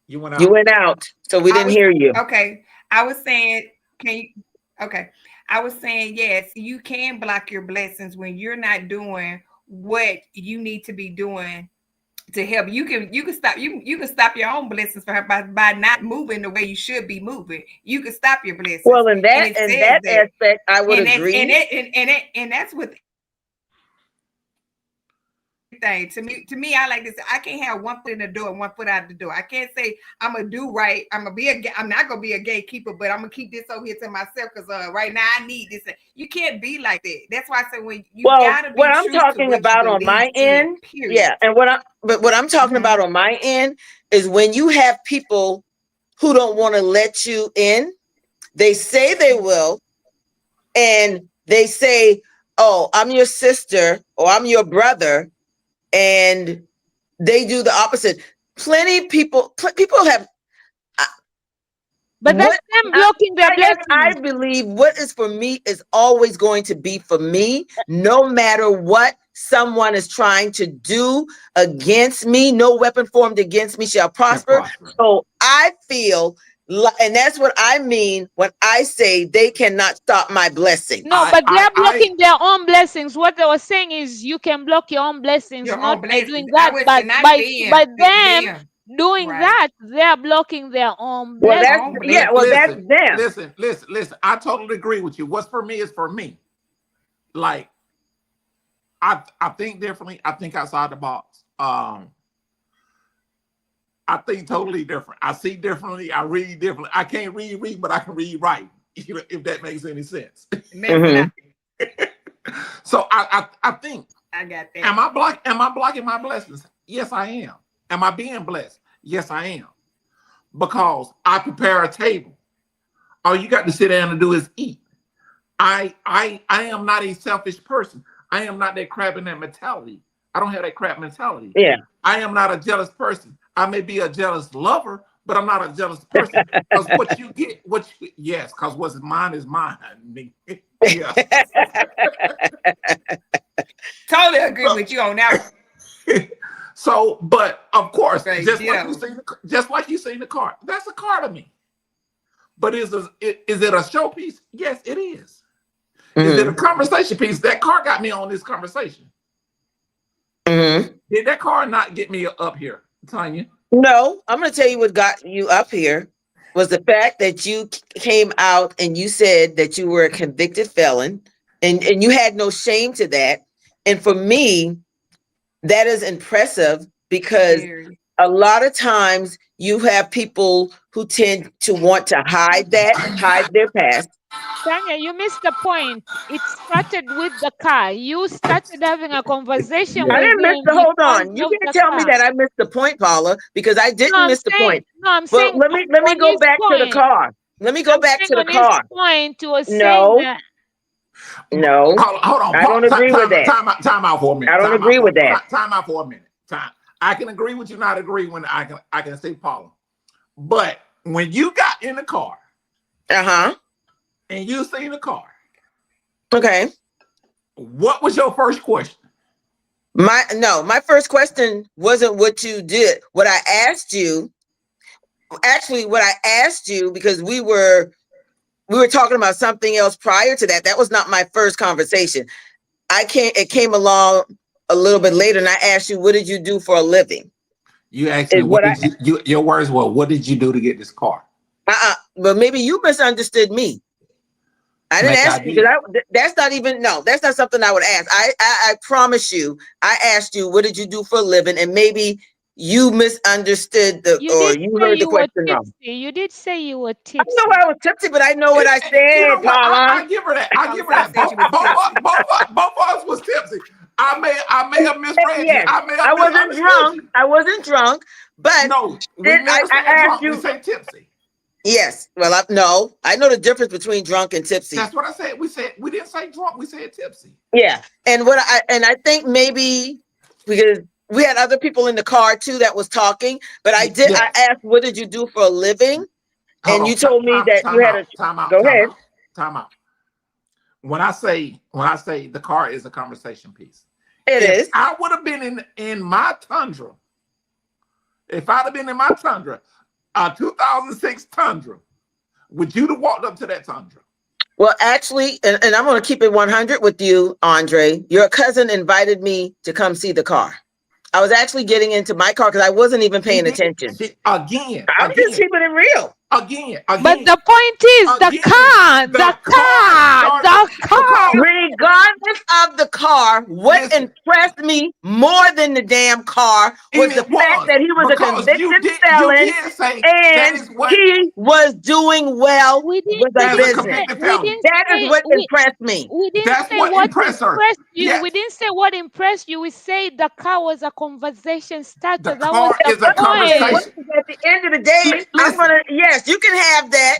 You went out. You went out, so we didn't hear you. Okay. I was saying, I was saying, yes, you can block your blessings when you're not doing what you need to be doing to help. You can stop your own blessings for her by not moving the way you should be moving. You can stop your blessings. Well, in that aspect, I would agree. And that's what thing to me I like this. I can't have one foot in the door and one foot out the door. I can't say I'm gonna do right. I'm not gonna be a gatekeeper, but I'm gonna keep this over here to myself because right now I need this. You can't be like that. That's why I say when you gotta be what I'm talking about on my end, and what I'm talking about on my end is when you have people who don't want to let you in. They say they will, and they say, "Oh, I'm your sister or I'm your brother." And they do the opposite. Plenty people have. But that's them blocking their blessings. I believe what is for me is always going to be for me, no matter what someone is trying to do against me. No weapon formed against me shall prosper. So I feel. And that's what I mean when I say they cannot stop my blessing. No, but they're blocking their own blessings. What they were saying is you can block your own blessings, not by doing that, but by them doing that, they're blocking their own blessings. That's them. Listen. I totally agree with you. What's for me is for me. Like, I think differently. I think outside the box. I think totally different. I see differently. I read differently. I can't read, but I can read right. If that makes any sense. So I think. I got that. Am I blocking my blessings? Yes, I am. Am I being blessed? Yes, I am. Because I prepare a table. All you got to sit down and do is eat. I am not a selfish person. I am not that crab in that mentality. I don't have that crab mentality. Yeah. I am not a jealous person. I may be a jealous lover, but I'm not a jealous person. Because what you get, because what's mine is mine. Yeah. Totally agree with you on that. So, but of course, just like you seen the car, that's a car to me. But is it a showpiece? Yes, it is. Is it a conversation piece? That car got me on this conversation. Did that car not get me up here, Tonya? No, I'm going to tell you what got you up here was the fact that you came out and you said that you were a convicted felon and you had no shame to that. And for me, that is impressive because a lot of times you have people who tend to want to hide their past. Tonya, you missed the point. It started with the car. You started having a conversation with him. I didn't miss the hold on. You can't tell me that I missed the point, Paula, because I didn't miss the point. No, I'm saying. Let me go back to the car. Let me go back to the car. Point was saying that. No. Hold on. I don't agree with that. Time out for a minute. I don't agree with that. Time out for a minute. I can agree with you, not agree when I can say Paula. But when you got in the car, and you seen the car, okay, what was your first question? My first question wasn't what you did. What I asked you, because we were talking about something else prior to that. That was not my first conversation. it came along a little bit later, and I asked you, what did you do for a living? You asked me, your words were, what did you do to get this car? But maybe you misunderstood me. I didn't ask you, because that's not something I would ask. I promise you, I asked you, what did you do for a living? And maybe you misunderstood you heard the question wrong. You did say you were tipsy. I know I was tipsy, but I know what I said, you know what? Paula. I give her that. I give her that. Both of us was tipsy. I may have misread you. I wasn't drunk. I wasn't drunk, but no, we never said drunk. We say tipsy. Yes. Well, no, I know the difference between drunk and tipsy. That's what I said. We didn't say drunk. We said tipsy. Yeah, and I think maybe because we had other people in the car too that was talking, but I asked, what did you do for a living? And you told me that you had a time out. Go ahead. Time out. When I say the car is a conversation piece, it is. I would have been in my Tundra. If I'd have been in my Tundra, a 2006 Tundra, would you have walked up to that Tundra? Well, actually, and I'm going to keep it 100 with you, Andre. Your cousin invited me to come see the car. I was actually getting into my car because I wasn't even paying attention. I'm just keeping it real. Again. But the point is the car. Regardless of the car, what impressed me more than the damn car was the fact that he was a convicted felon and he was doing well with the business. That is what impressed me. We didn't say what impressed you. Yes. We didn't say what impressed you. We say the car was a conversation starter. The car is a conversation. At the end of the day, I'm gonna you can have that.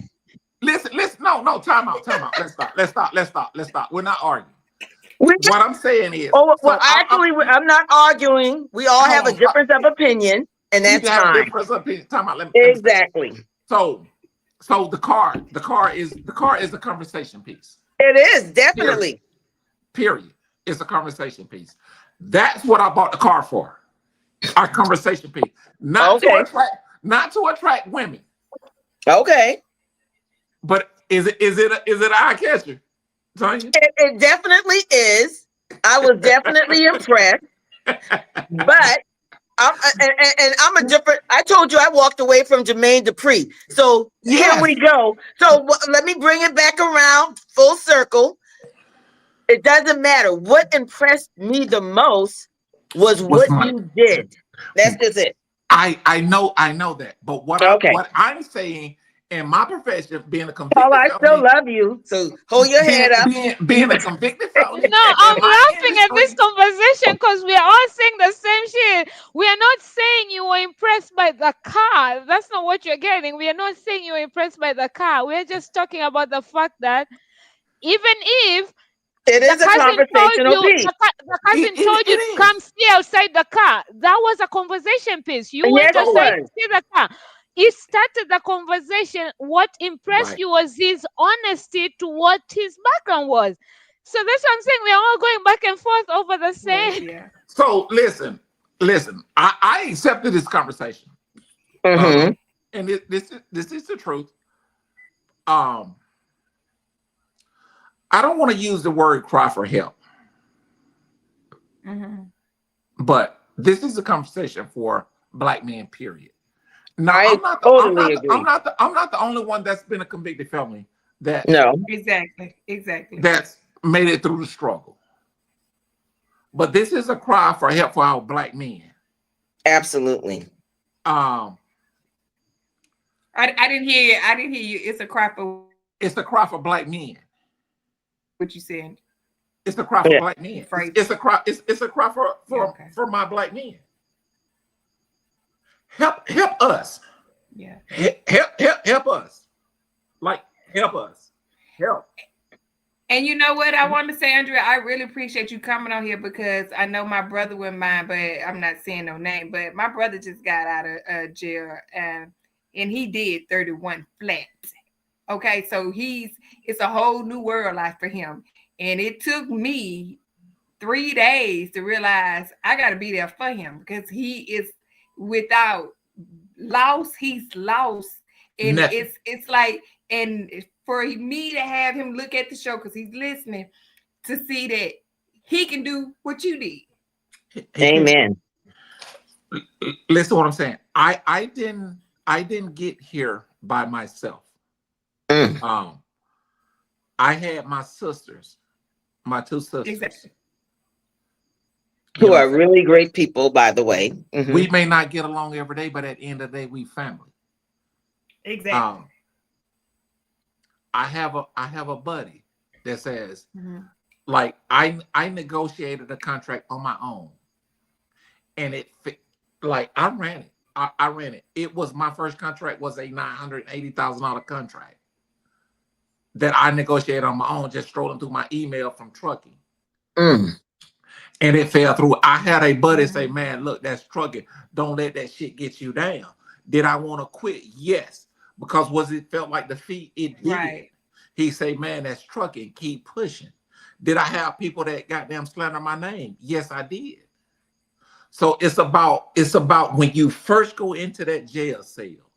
Listen. No. Time out. Let's stop. We're not arguing. What I'm saying is, I'm not arguing. We all have a difference of opinion, and that's fine. Time out. Exactly. So the car is a conversation piece. It is definitely. Period. It's a conversation piece. That's what I bought the car for. Our conversation piece, not to attract women. Okay. But is it an eye catcher, Tonya? It definitely is. I was definitely impressed. But I'm a different. I told you I walked away from Jermaine Dupri. So here we go. So let me bring it back around full circle. It doesn't matter. What impressed me the most was what you did. That's just it. I know that. But what I'm saying in my profession, being a convicted felon, I still love you. So hold your head up. Being a convicted felon. No, I'm laughing at this conversation because we are all saying the same shit. We are not saying you were impressed by the car. That's not what you're getting. We are not saying you were impressed by the car. We're just talking about the fact that even if it is a conversational piece. The cousin told you to come see outside the car. That was a conversation piece. You went outside to see the car. It started the conversation. What impressed you was his honesty to what his background was. So that's what I'm saying. We're all going back and forth over the same. Yeah. So listen. I accepted this conversation. Mm-hmm. And this is the truth. I don't want to use the word cry for help. Mm-hmm. But this is a conversation for Black men, period. Now, I'm not the only one that's been a convicted felon. Exactly. That's made it through the struggle. But this is a cry for help for our Black men. Absolutely. I didn't hear you. It's a cry for Black men. What you said? It's a cry for Black men. It's a cry. It's a cry for my Black men. Help us. Yeah. Help us. Like help us. Help. And you know what I want to say, Andrea? I really appreciate you coming on here because I know my brother wouldn't mind, but I'm not saying no name. But my brother just got out of jail, and he did 31 flat. Okay, so it's a whole new world life for him. And it took me 3 days to realize I got to be there for him because he is without loss. He's lost. And it's like, and for me to have him look at the show because he's listening to see that he can do what you did. Amen. Listen to what I'm saying. I didn't get here by myself. Mm. I had my sisters, my two sisters. Exactly. Who are really great people, by the way. Mm-hmm. We may not get along every day, but at the end of the day, we family. Exactly. I have a buddy that says, like, I negotiated a contract on my own, and it fit, like I ran it. I ran it. It was my first contract was a $980,000 contract that I negotiated on my own, just strolling through my email from trucking. And it fell through. I had a buddy say, man, look, that's trucking. Don't let that shit get you down. Did I want to quit? Yes. Because it felt like defeat? It did. Right. He say, man, that's trucking. Keep pushing. Did I have people that goddamn slander my name? Yes, I did. So it's about when you first go into that jail cell,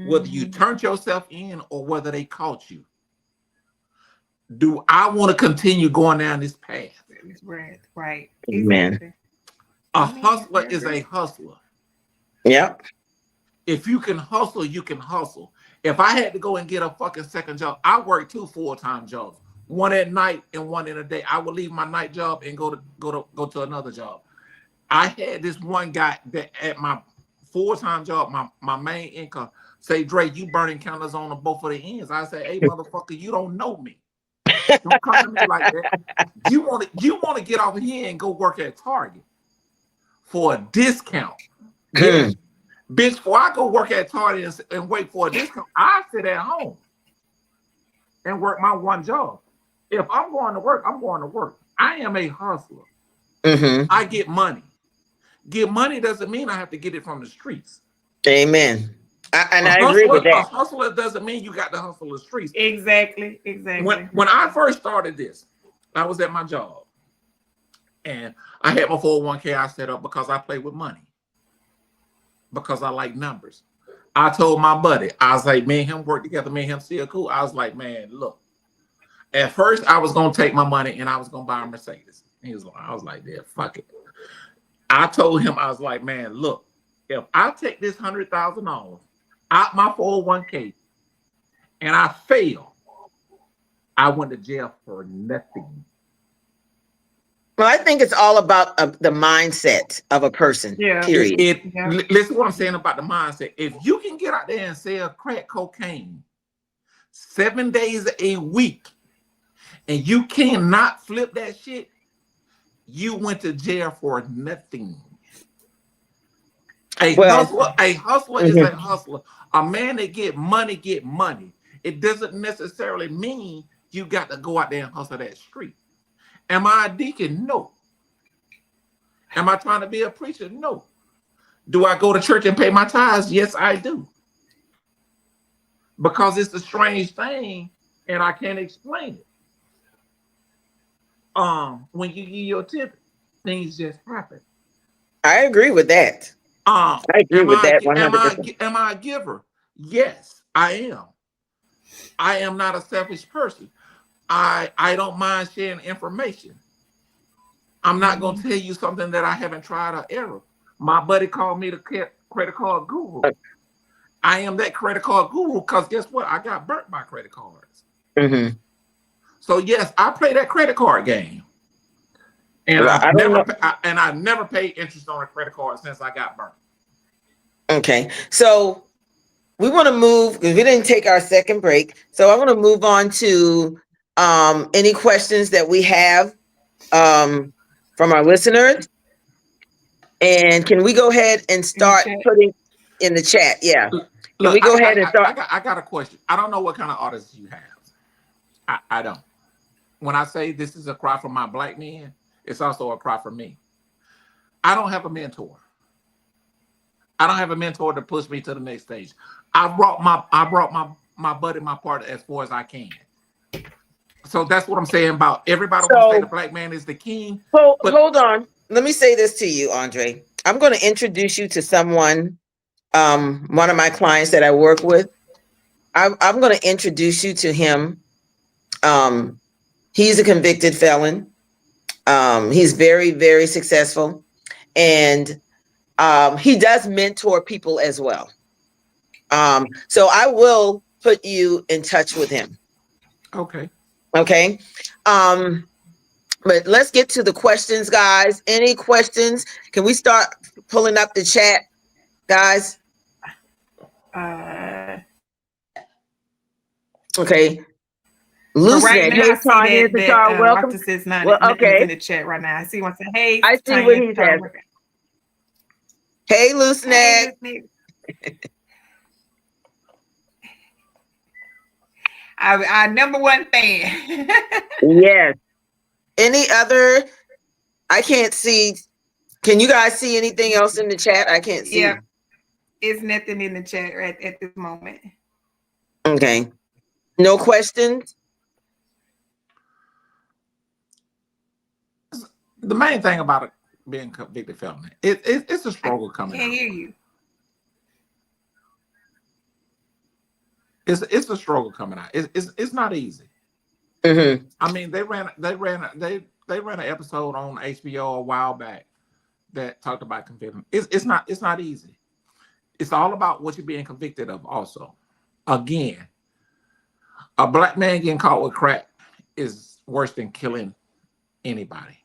whether you turned yourself in or whether they caught you. Do I want to continue going down this path? Right. Amen. Exactly. A hustler is a hustler. Yep. If you can hustle, you can hustle. If I had to go and get a fucking second job, I work 2 full-time jobs, one at night and one in the day. I would leave my night job and go to another job. I had this one guy that at my full-time job, my main income, say, Dre, you burning candles on both of the ends. I say, hey, motherfucker, you don't know me. Don't come to me like that. You want to get off here and go work at Target for a discount. Yeah. Bitch, before I go work at Target and wait for a discount, I sit at home and work my one job. If I'm going to work, I'm going to work. I am a hustler. I get money. Get money doesn't mean I have to get it from the streets. Amen. I agree with that. A hustler doesn't mean you got to hustle the streets. Exactly. When I first started this, I was at my job. And I had my 401k I set up because I play with money. Because I like numbers. I told my buddy, I was like, me and him work together, me and him still cool. I was like, man, look. At first, I was going to take my money and I was going to buy a Mercedes. I was like, yeah, fuck it. I told him, I was like, man, look, if I take this $100,000 out my 401k and I fail, I went to jail for nothing. Well, I think it's all about the mindset of a person. Yeah. Period. Listen to what I'm saying about the mindset. If you can get out there and sell crack cocaine 7 days a week and you cannot flip that shit, you went to jail for nothing. A hustler is a hustler. A man that get money. It doesn't necessarily mean you got to go out there and hustle that street. Am I a deacon? No. Am I trying to be a preacher? No. Do I go to church and pay my tithes? Yes, I do. Because it's a strange thing and I can't explain it. When you give your tip, things just happen. I agree with that. I agree with that 100%. Am I a giver? Yes, I am. I am not a selfish person. I don't mind sharing information. I'm not going to tell you something that I haven't tried or error. My buddy called me the credit card guru. I am that credit card guru because guess what? I got burnt by credit cards. So yes, I play that credit card game. And I never paid interest on a credit card since I got burnt. Okay. So we want to move because we didn't take our second break. So I want to move on to any questions that we have from our listeners. And can we go ahead and start putting in the chat? Yeah. Can we go ahead and start? I got a question. I don't know what kind of artists you have. I don't. When I say this is a cry for my black men, it's also a cry for me. I don't have a mentor. I don't have a mentor to push me to the next stage. I brought my buddy, my partner as far as I can. So that's what I'm saying about everybody wants to say the black man is the king. Hold on. Let me say this to you, Andre. I'm going to introduce you to someone, one of my clients that I work with. I'm going to introduce you to him. He's a convicted felon. He's very, very successful, and he does mentor people as well. So I will put you in touch with him. Okay. Okay. But let's get to the questions, guys. Any questions? Can we start pulling up the chat, guys? Okay. But right Looseneck. now, Hey, I see Tonya, that Sitara, welcome. Walter says Well, nothing is okay. in the chat right now. I see one say, "Hey, I see what Tonya, he says. Tonya." Hey, Hey, Looseneck. Looseneck. Our number one fan. Yes. Any other? I can't see. Can you guys see anything else in the chat? I can't see. Yeah, it's nothing in the chat right at this moment. Okay. No questions? The main thing about it being convicted felon, it's a struggle I coming can't out. hear you. It's a struggle coming out. It's not easy. Mm-hmm. I mean, they ran an episode on HBO a while back that talked about conviction. It's not easy. It's all about what you're being convicted of. Also, again, a black man getting caught with crack is worse than killing anybody.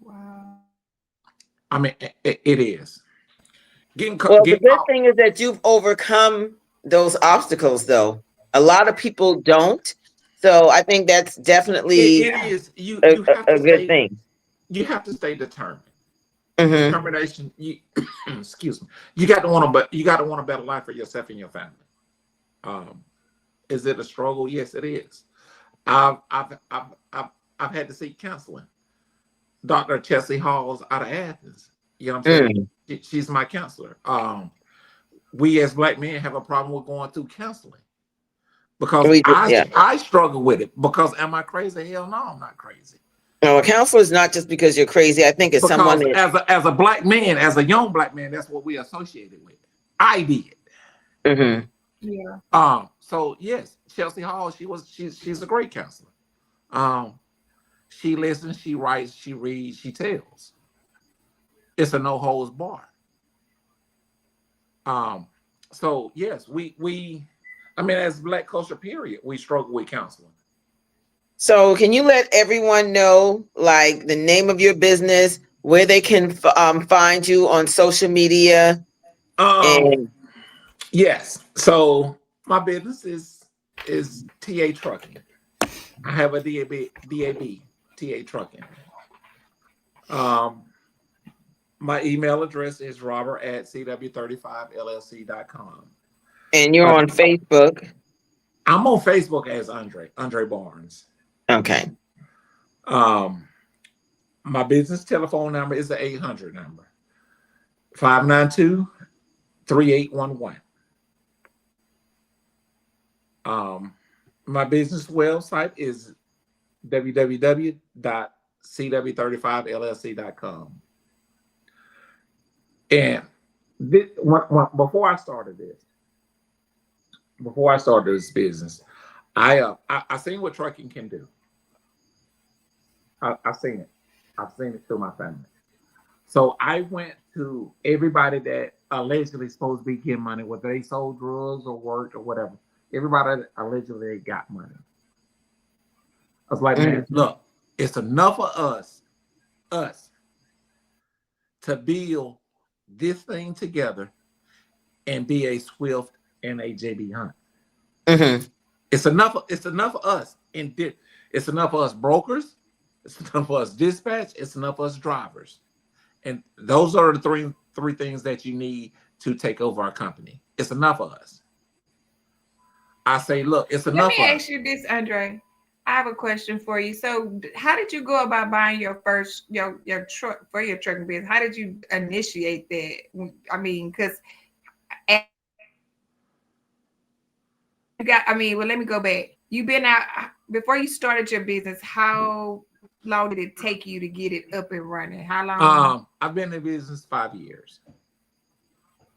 Wow. I mean, it is. Well, the good thing is that you've overcome those obstacles, though. A lot of people don't. So I think that's definitely it is. You have a to good stay. thing. You have to stay determined. Mm-hmm. Determination. Excuse me. You got to want a better life for yourself and your family. Is it a struggle? Yes, it is. I've had to seek counseling. Dr. Chelsea Halls out of Athens. You know what I'm saying? She's my counselor. We as black men have a problem with going through counseling because I struggle with it. Because am I crazy? Hell no, I'm not crazy. No, a counselor is not just because you're crazy. I think it's because someone that, as a black man, as a young black man, that's what we associated with. I did. Mm-hmm. Yeah. So yes, Chelsea Hall, she's a great counselor. She listens, she writes, she reads, she tells. It's a no holds bar. So yes, I mean, as black culture period, we struggle with counseling. So can you let everyone know, like, the name of your business, where they can find you on social media? Yes. So my business is TA Trucking. I have a DAB, TA Trucking. My email address is robert@cw35llc.com. And you're on Facebook. I'm on Facebook as Andre Barnes. Okay. My business telephone number is the 800 number, 592-3811. My business website is www.cw35llc.com. And before I started this business, I seen what trucking can do. I've seen it. I've seen it through my family. So I went to everybody that allegedly supposed to be getting money, whether they sold drugs or worked or whatever. Everybody that allegedly got money. I was like, man, look, it's enough of us to build this thing together and be a Swift and a JB Hunt. Mm-hmm. It's enough of us. It's enough of us brokers. It's enough of us dispatch. It's enough of us drivers. And those are the three things that you need to take over our company. It's enough of us. I say, look, it's enough of us. Let me ask you this, Andre. I have a question for you. So how did you go about buying your first your truck for your trucking business? How did you initiate that? I mean, because let me go back. You've been out before you started your business. How long did it take you to get it up and running? How long? I've been in business 5 years.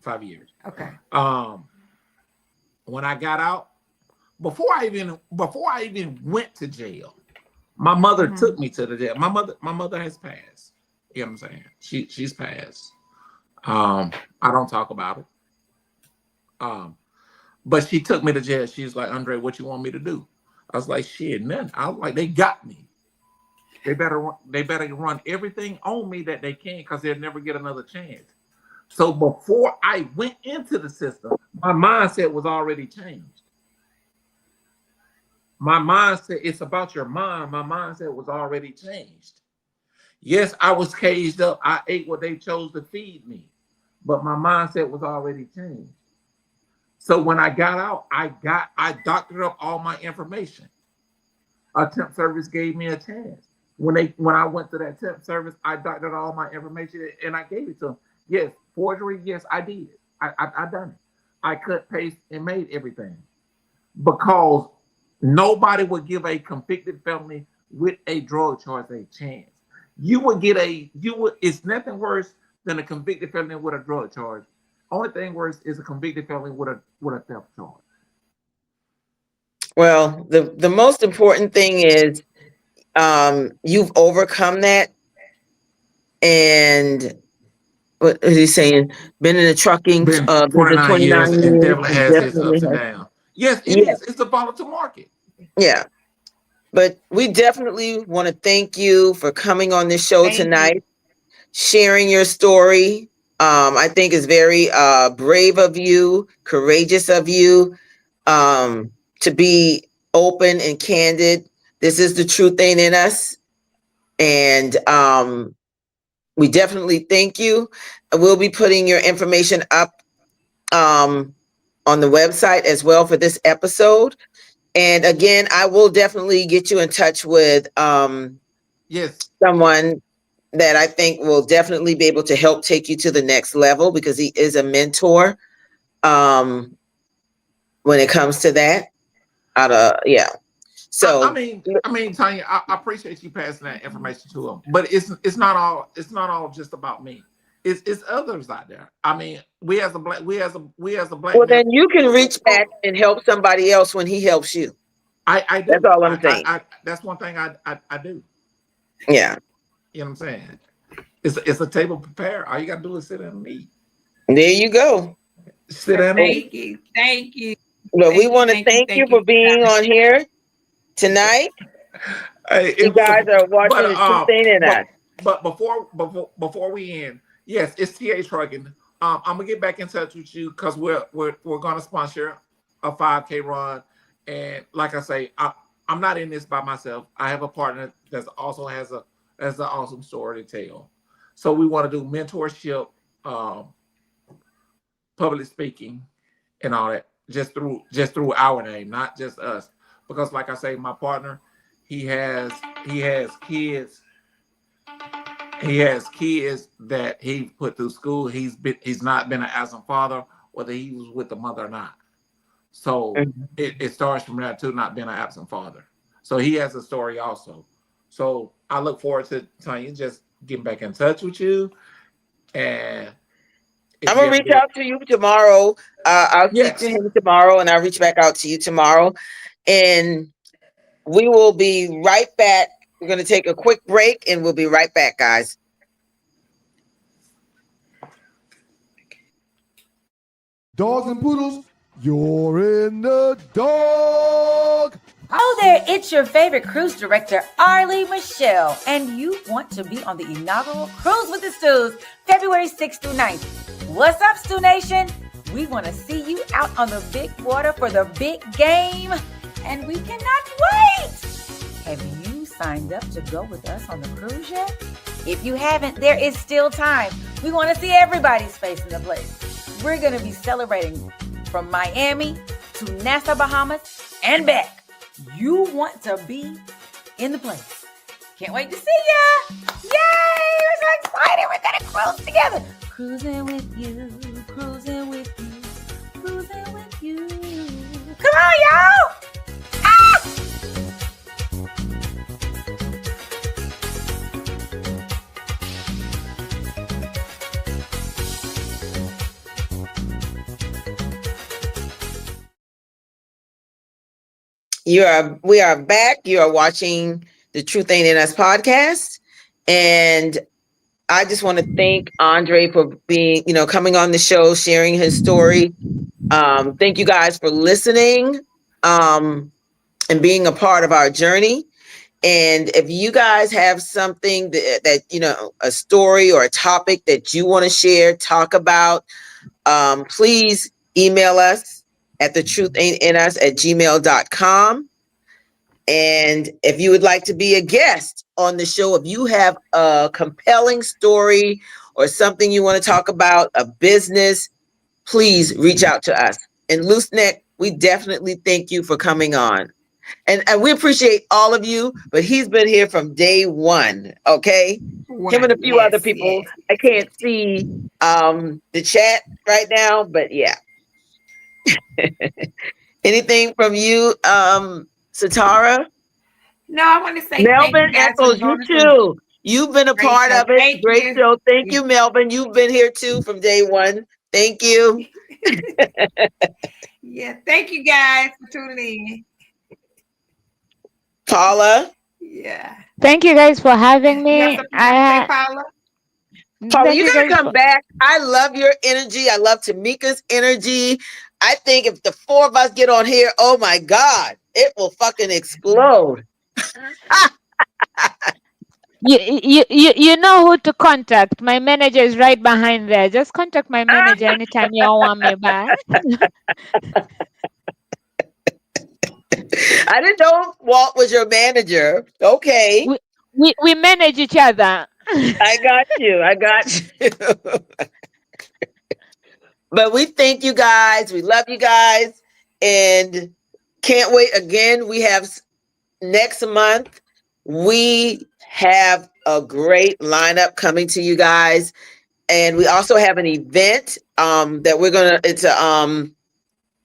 5 years. Okay. When I got out, before I even went to jail, My mother took me to the jail. My mother has passed. You know what I'm saying? She's passed. I don't talk about it. But she took me to jail. She's like, Andre, what you want me to do? I was like, shit, nothing. I was like, they got me. They better run everything on me that they can, because they'll never get another chance. So before I went into the system, my mindset was already changed. My mindset, it's about your mind. My mindset was already changed. Yes, I was caged up. I ate what they chose to feed me, but my mindset was already changed. So when I got out, I doctored up all my information. A temp service gave me a chance. When I went to that temp service, I doctored all my information and I gave it to them. Yes, forgery, yes, I did. I done it. I cut, paste, and made everything. Because nobody would give a convicted felony with a drug charge a chance. It's nothing worse than a convicted felony with a drug charge. Only thing worse is a convicted felony with a theft charge. Well, the most important thing is you've overcome that. And what is he saying? Been in the trucking Been the 29 years 29 and years. definitely And has its definitely ups and has, downs. Yes, it yeah, is. It's a volatile market. yeah. But we definitely want to thank you for coming on this show Thank you. tonight, sharing your story. I think it's very brave of you, courageous of you, to be open and candid. This is the true thing in us. And we definitely thank you. We'll be putting your information up on the website as well for this episode. And again, I will definitely get you in touch with Yes. someone that I think will definitely be able to help take you to the next level, because he is a mentor when it comes to that. Yeah. So I mean, Tonya, I appreciate you passing that information to him, but it's not all just about me. It's others out there. I mean, we as a black well, man, then you can reach back and help somebody else when he helps you. I do. That's all I'm saying. That's one thing I do. Yeah. You know what I'm saying? It's a table prepared. All you gotta do is sit down and eat. There you go. Sit down and eat. Thank you. Well, we want to thank you for being on here tonight. Hey, You guys are watching the True Thing in Us. But before we end, yes, it's TA Trucking. I'm gonna get back in touch with you, because we're gonna sponsor a 5K run, and like I say, I'm not in this by myself. I have a partner that also has an awesome story to tell. So we want to do mentorship, public speaking, and all that, just through our name, not just us. Because like I say, my partner, he has kids. He has kids that he put through school. He's not been an absent father, whether he was with the mother or not. So it starts from that too, not being an absent father. So he has a story also. So I look forward to Tonya just getting back in touch with you. And I'm gonna reach out to you tomorrow. I'll speak to him tomorrow, and I'll reach back out to you tomorrow. And we will be right back. We're gonna take a quick break, and we'll be right back, guys. Dogs and poodles, you're in the dog. Oh there, it's your favorite cruise director, Arlie Michelle, and you want to be on the inaugural Cruise with the Stews, February 6th through 9th. What's up, Stew Nation? We want to see you out on the big water for the big game, and we cannot wait. Have you signed up to go with us on the cruise yet? If you haven't, there is still time. We want to see everybody's face in the place. We're going to be celebrating from Miami to Nassau, Bahamas, and back. You want to be in the place. Can't wait to see ya. Yay! We're so excited. We're going to cruise together. Cruising with you, cruising with you, cruising with you. Come on, y'all. Ah! We are back. You are watching the Truth Ain't in Us podcast. And I just want to thank Andre for being, coming on the show, sharing his story. Thank you guys for listening and being a part of our journey. And if you guys have something that a story or a topic that you want to share, talk about, please email us at thetruthain'tinus@gmail.com. And if you would like to be a guest on the show, if you have a compelling story or something you want to talk about, a business, please reach out to us. And Loose Neck, we definitely thank you for coming on. And we appreciate all of you, but he's been here from day one, okay? Him and a few other people. Yes. I can't see the chat right now, but yeah. Anything from you, Sitara? No, I want to say Melvin thank you guys for echoes you joining us. too. You've been a Great part show. of it. Thank Great you. show. Thank you, Melvin. You've been here too from day one. Thank you. Yeah, thank you guys for tuning in. Paula. Yeah. Thank you guys for having You me. have something you want to say, Paula? Paula, Thank you you gotta guys come for. back. I love your energy. I love Tamika's energy. I think if the four of us get on here, oh my God, it will fucking explode. You know who to contact. My manager is right behind there. Just contact my manager anytime you want me back. I didn't know Walt was your manager. Okay. We manage each other. I got you. I got you. But we thank you guys. We love you guys. And can't wait. Again, we have next month, we have a great lineup coming to you guys. And we also have an event that we're gonna, it's a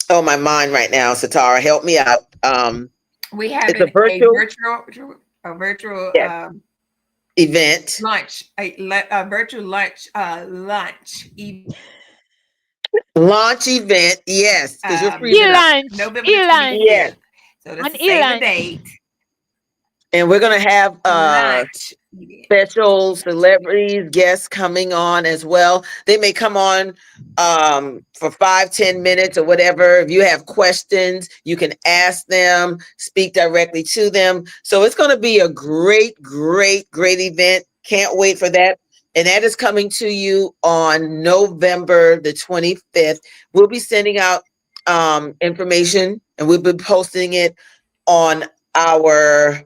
oh my mind right now, Sitara, help me out. We have it's a virtual yes, event. lunch, a virtual lunch event. Launch event, yes, because you're freezing up. November the 25th. Yes. So that's to save the date. And we're gonna have Lunch. special celebrities, guests coming on as well. They may come on for 5-10 minutes or whatever. If you have questions, you can ask them, speak directly to them. So it's going to be a great event. Can't wait for that. And that is coming to you on November the 25th. We'll be sending out information, and we'll be posting it on our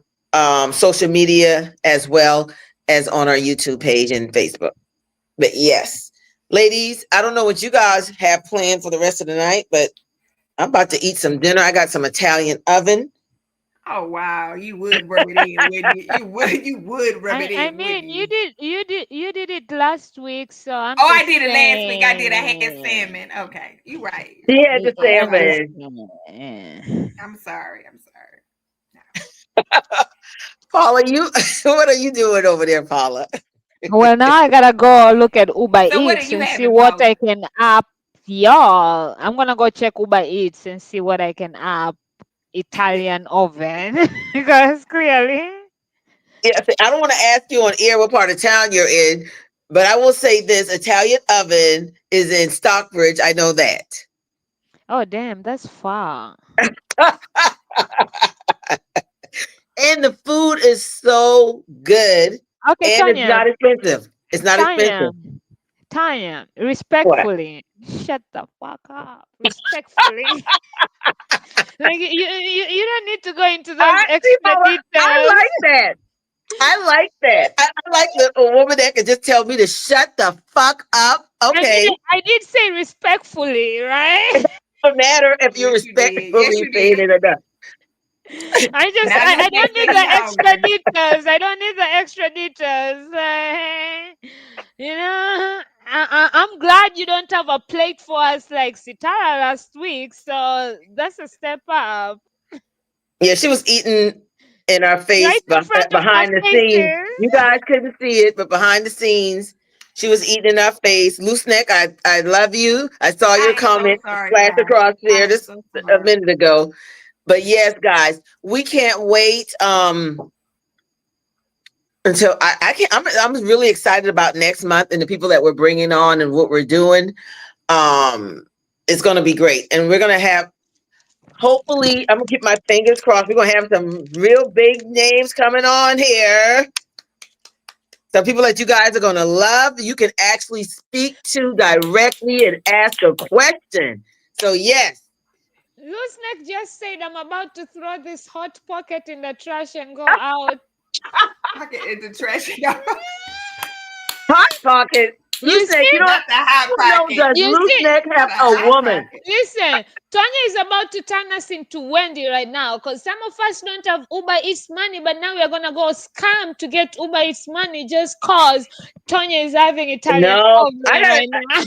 social media as well as on our YouTube page and Facebook. But yes, ladies, I don't know what you guys have planned for the rest of the night, but I'm about to eat some dinner. I got some Italian oven. Oh wow, you would rub it in, wouldn't you? You would rub it in. I mean, you did it last week, so I'm. Oh, I did it last week. I did. I had salmon. Okay, you right. He had the salmon. I'm sorry. Paula, what are you doing over there, Paula? Well, now I gotta go look at Uber So what are Eats you and see having, what Paula? I can app. Y'all, I'm gonna go check Uber Eats and see what I can app Italian oven because clearly. Yeah, I don't want to ask you on air what part of town you're in, but I will say this: Italian oven is in Stockbridge. I know that. Oh damn, that's far. And the food is so good. Okay, And it's Tonya. not expensive. It's not expensive. Tonya, respectfully, shut the fuck up. Respectfully. Like you don't need to go into those extra details. I like that. I like a woman that can just tell me to shut the fuck up. Okay. I did say respectfully, right? It doesn't matter if you're respectfully saying it or not. I don't need the extra details. I don't need the extra details. I'm glad you don't have a plate for us like Sitara last week. So that's a step up. Yeah, she was eating in our face Right in front behind of the scenes. You guys couldn't see it, but behind the scenes, she was eating in our face. Loose Neck, I love you. I saw your comment flash across there just a minute ago. But yes, guys, we can't wait. And so I can't. I'm really excited about next month and the people that we're bringing on and what we're doing. It's going to be great, and we're going to have. Hopefully, I'm gonna keep my fingers crossed. We're gonna have some real big names coming on here. Some people that you guys are gonna love. You can actually speak to directly and ask a question. So yes. Looseneck just said, I'm about to throw this hot pocket in the trash and go out. Pocket in the trash. Hot pocket. You Looseneck, see? you don't Not the hot know, pocket. does You see? Looseneck have Not a hot woman? pocket. Listen, Tonya is about to turn us into Wendy right now because some of us don't have Uber Eats money, but now we're going to go scam to get Uber Eats money just because Tonya is having Italian No, oven I got right now.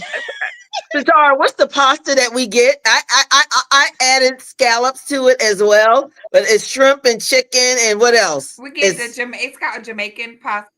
Sitara, what's the pasta that we get? I added scallops to it as well, but it's shrimp and chicken and what else? We get it's called Jamaican pasta.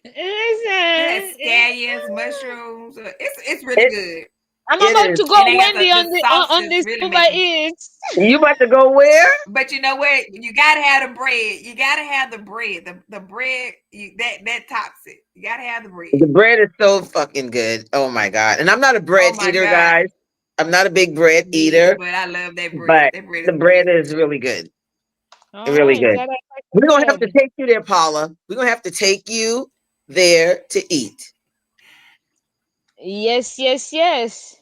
It has scallions, mushrooms. It's really good. I'm about to go And they got Wendy on the the sauce on that's this really Uber making. Eats. You about to go where? But you know what? You gotta have the bread. You gotta have the bread. The bread that tops it. You gotta have the bread. The bread is so fucking good. Oh my God. And I'm not a bread Oh my eater, God. guys. I'm not a big bread Me eater. either, but I love that bread. But That bread is the bread is really good. Really good. We're gonna have to take you there, Paula. We're gonna have to take you there to eat. Yes, yes, yes.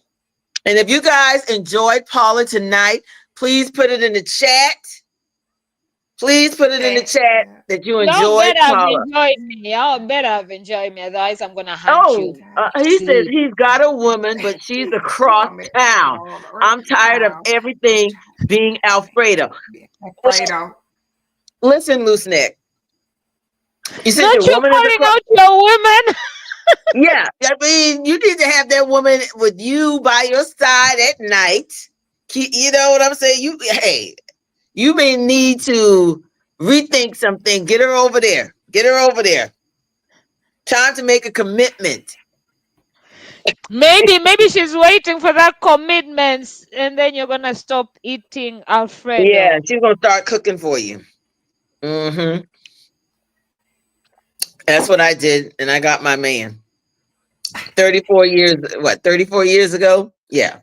And if you guys enjoyed Paula tonight, please put it in the chat. Please put it in the chat that you Y'all enjoyed better have Paula. enjoyed me. Y'all better have enjoyed me. Otherwise, I'm gonna hunt you. He says he's got a woman, but she's across town. I'm tired of everything being Alfredo. Alfredo. Listen, Looseneck. You said Not your you woman is calling across. out your women. Yeah, I mean, you need to have that woman with you by your side at night. You know what I'm saying? You may need to rethink something. Get her over there. Get her over there. Time to make a commitment. Maybe she's waiting for that commitment, and then you're gonna stop eating Alfredo. Yeah, she's gonna start cooking for you. Mm-hmm. That's what I did, and I got my man. 34 years, 34 years ago? Yeah.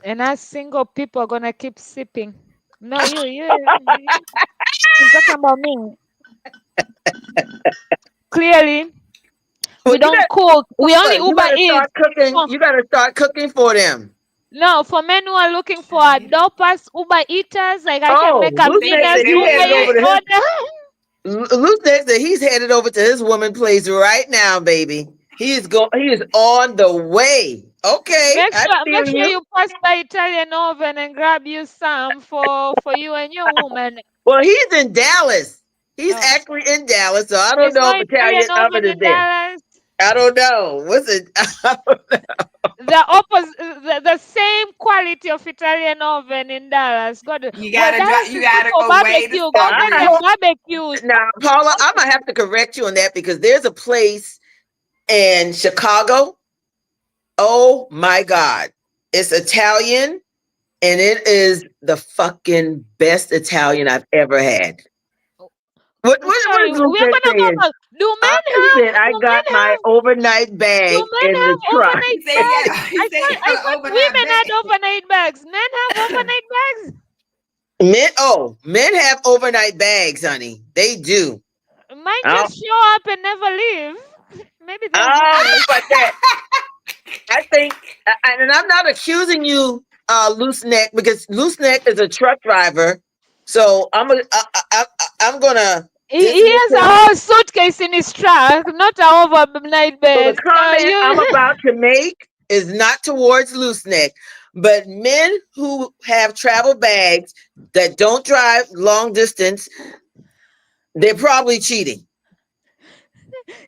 And us single people are gonna keep sipping. No, you're talking about me. Clearly, we don't cook. We only Uber Eats. You gotta start cooking for them. No, for men who are looking for adopters, Uber eaters, like I can make a biggest Uber Eats order. Looseneck said he's headed over to his woman place right now, baby. He is on the way. Okay. Make sure you pass by Italian oven and grab you some for you and your woman. Well, he's in Dallas. He's actually in Dallas, so I don't know if Italian oven is there. Dallas. I don't know. What's it? I don't know. The same quality of Italian oven in Dallas. You gotta go barbecue. Go get the barbecue. Now, Paula, I'm gonna have to correct you on that because there's a place in Chicago. Oh my God. It's Italian and it is the fucking best Italian I've ever had. What is Looseneck saying? Do men have? I got my overnight bag in the truck. I thought women had overnight bags. Men have overnight bags. Men have overnight bags, honey. They do. Mine just show up and never leave. Maybe that's but that. I think, and I'm not accusing you, Looseneck, because Looseneck is a truck driver. So I'm gonna. He has a whole suitcase in his truck, not an overnight bag. So the comment I'm about to make is not towards Looseneck, but men who have travel bags that don't drive long distance, they're probably cheating.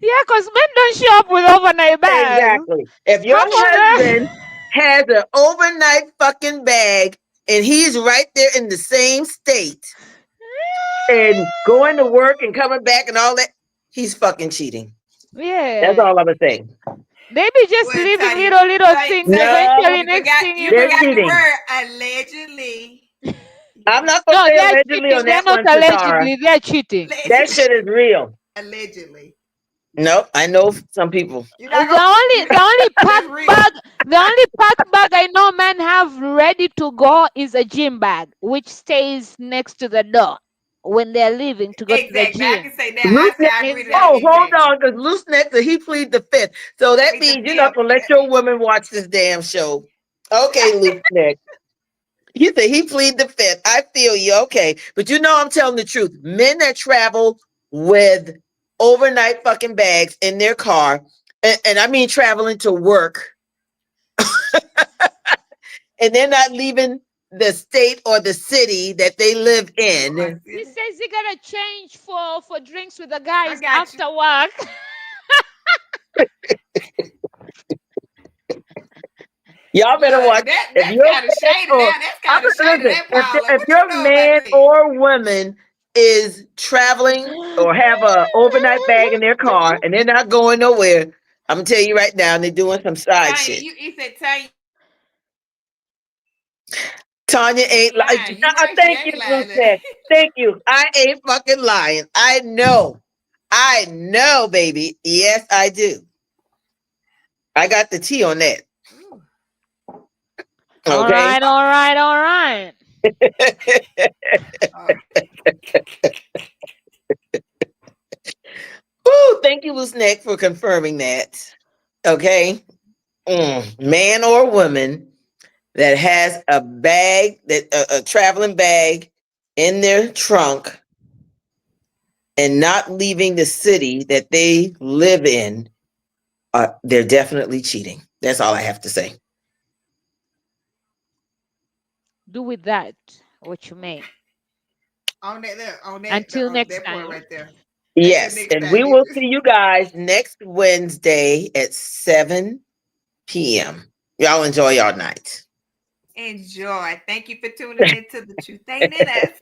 Yeah, because men don't show up with overnight bags. Exactly. If your husband has an overnight fucking bag and he's right there in the same state and going to work and coming back and all that, he's fucking cheating. Yeah. That's all I'm saying. They be just leaving little things. No, Eventually, next thing you forgot the word allegedly. I'm not gonna No, say they're allegedly cheating. on They're that not one, Sitara. allegedly. They're cheating. That shit is real. Allegedly. Nope, I know some people. You're The not gonna. only the only That's pack real. bag the only pack bag I know men have ready to go is a gym bag, which stays next to the door when they're leaving to go to the Exactly. I gym. can say that. Loose I say neck. I agree to that. Oh, hold Exactly. on, because loose neck, he plead the fifth. So that Plead the means you're not fifth. gonna let your woman watch this damn show. Okay, loose neck. He said he plead the fifth. I feel you. Okay, but you know I'm telling the truth. Men that travel with overnight fucking bags in their car, and I mean traveling to work, and they're not leaving the state or the city that they live in. He says he gotta change for drinks with the I guys got you. after work. Y'all better Look, watch. If that's you're kind of a man shady or now. That's kind of shady. listen, That Paula. if What you your know about man that? or woman is traveling or have a overnight bag in their car and they're not going nowhere, I'm gonna tell you right now, they're doing some side Tanya, shit. you said Tanya Tanya ain't lying. lying. You right? She Thank you, ain't lying. Lucette. Thank you. I ain't fucking lying. I know. I know, baby. Yes, I do. I got the tea on that. All Okay. right, all right, all right. Woo, thank you, Loose Neck, for confirming that. Okay. Man or woman that has a bag, that a traveling bag in their trunk and not leaving the city that they live in, they're definitely cheating. That's all I have to say. Do with that what you may. On that there, Until on next that part time. right there. Until Yes, next and time, we will bitches. see you guys next Wednesday at 7 p.m. Y'all enjoy your night. Enjoy. Thank you for tuning in to The Truth Ain't in Us.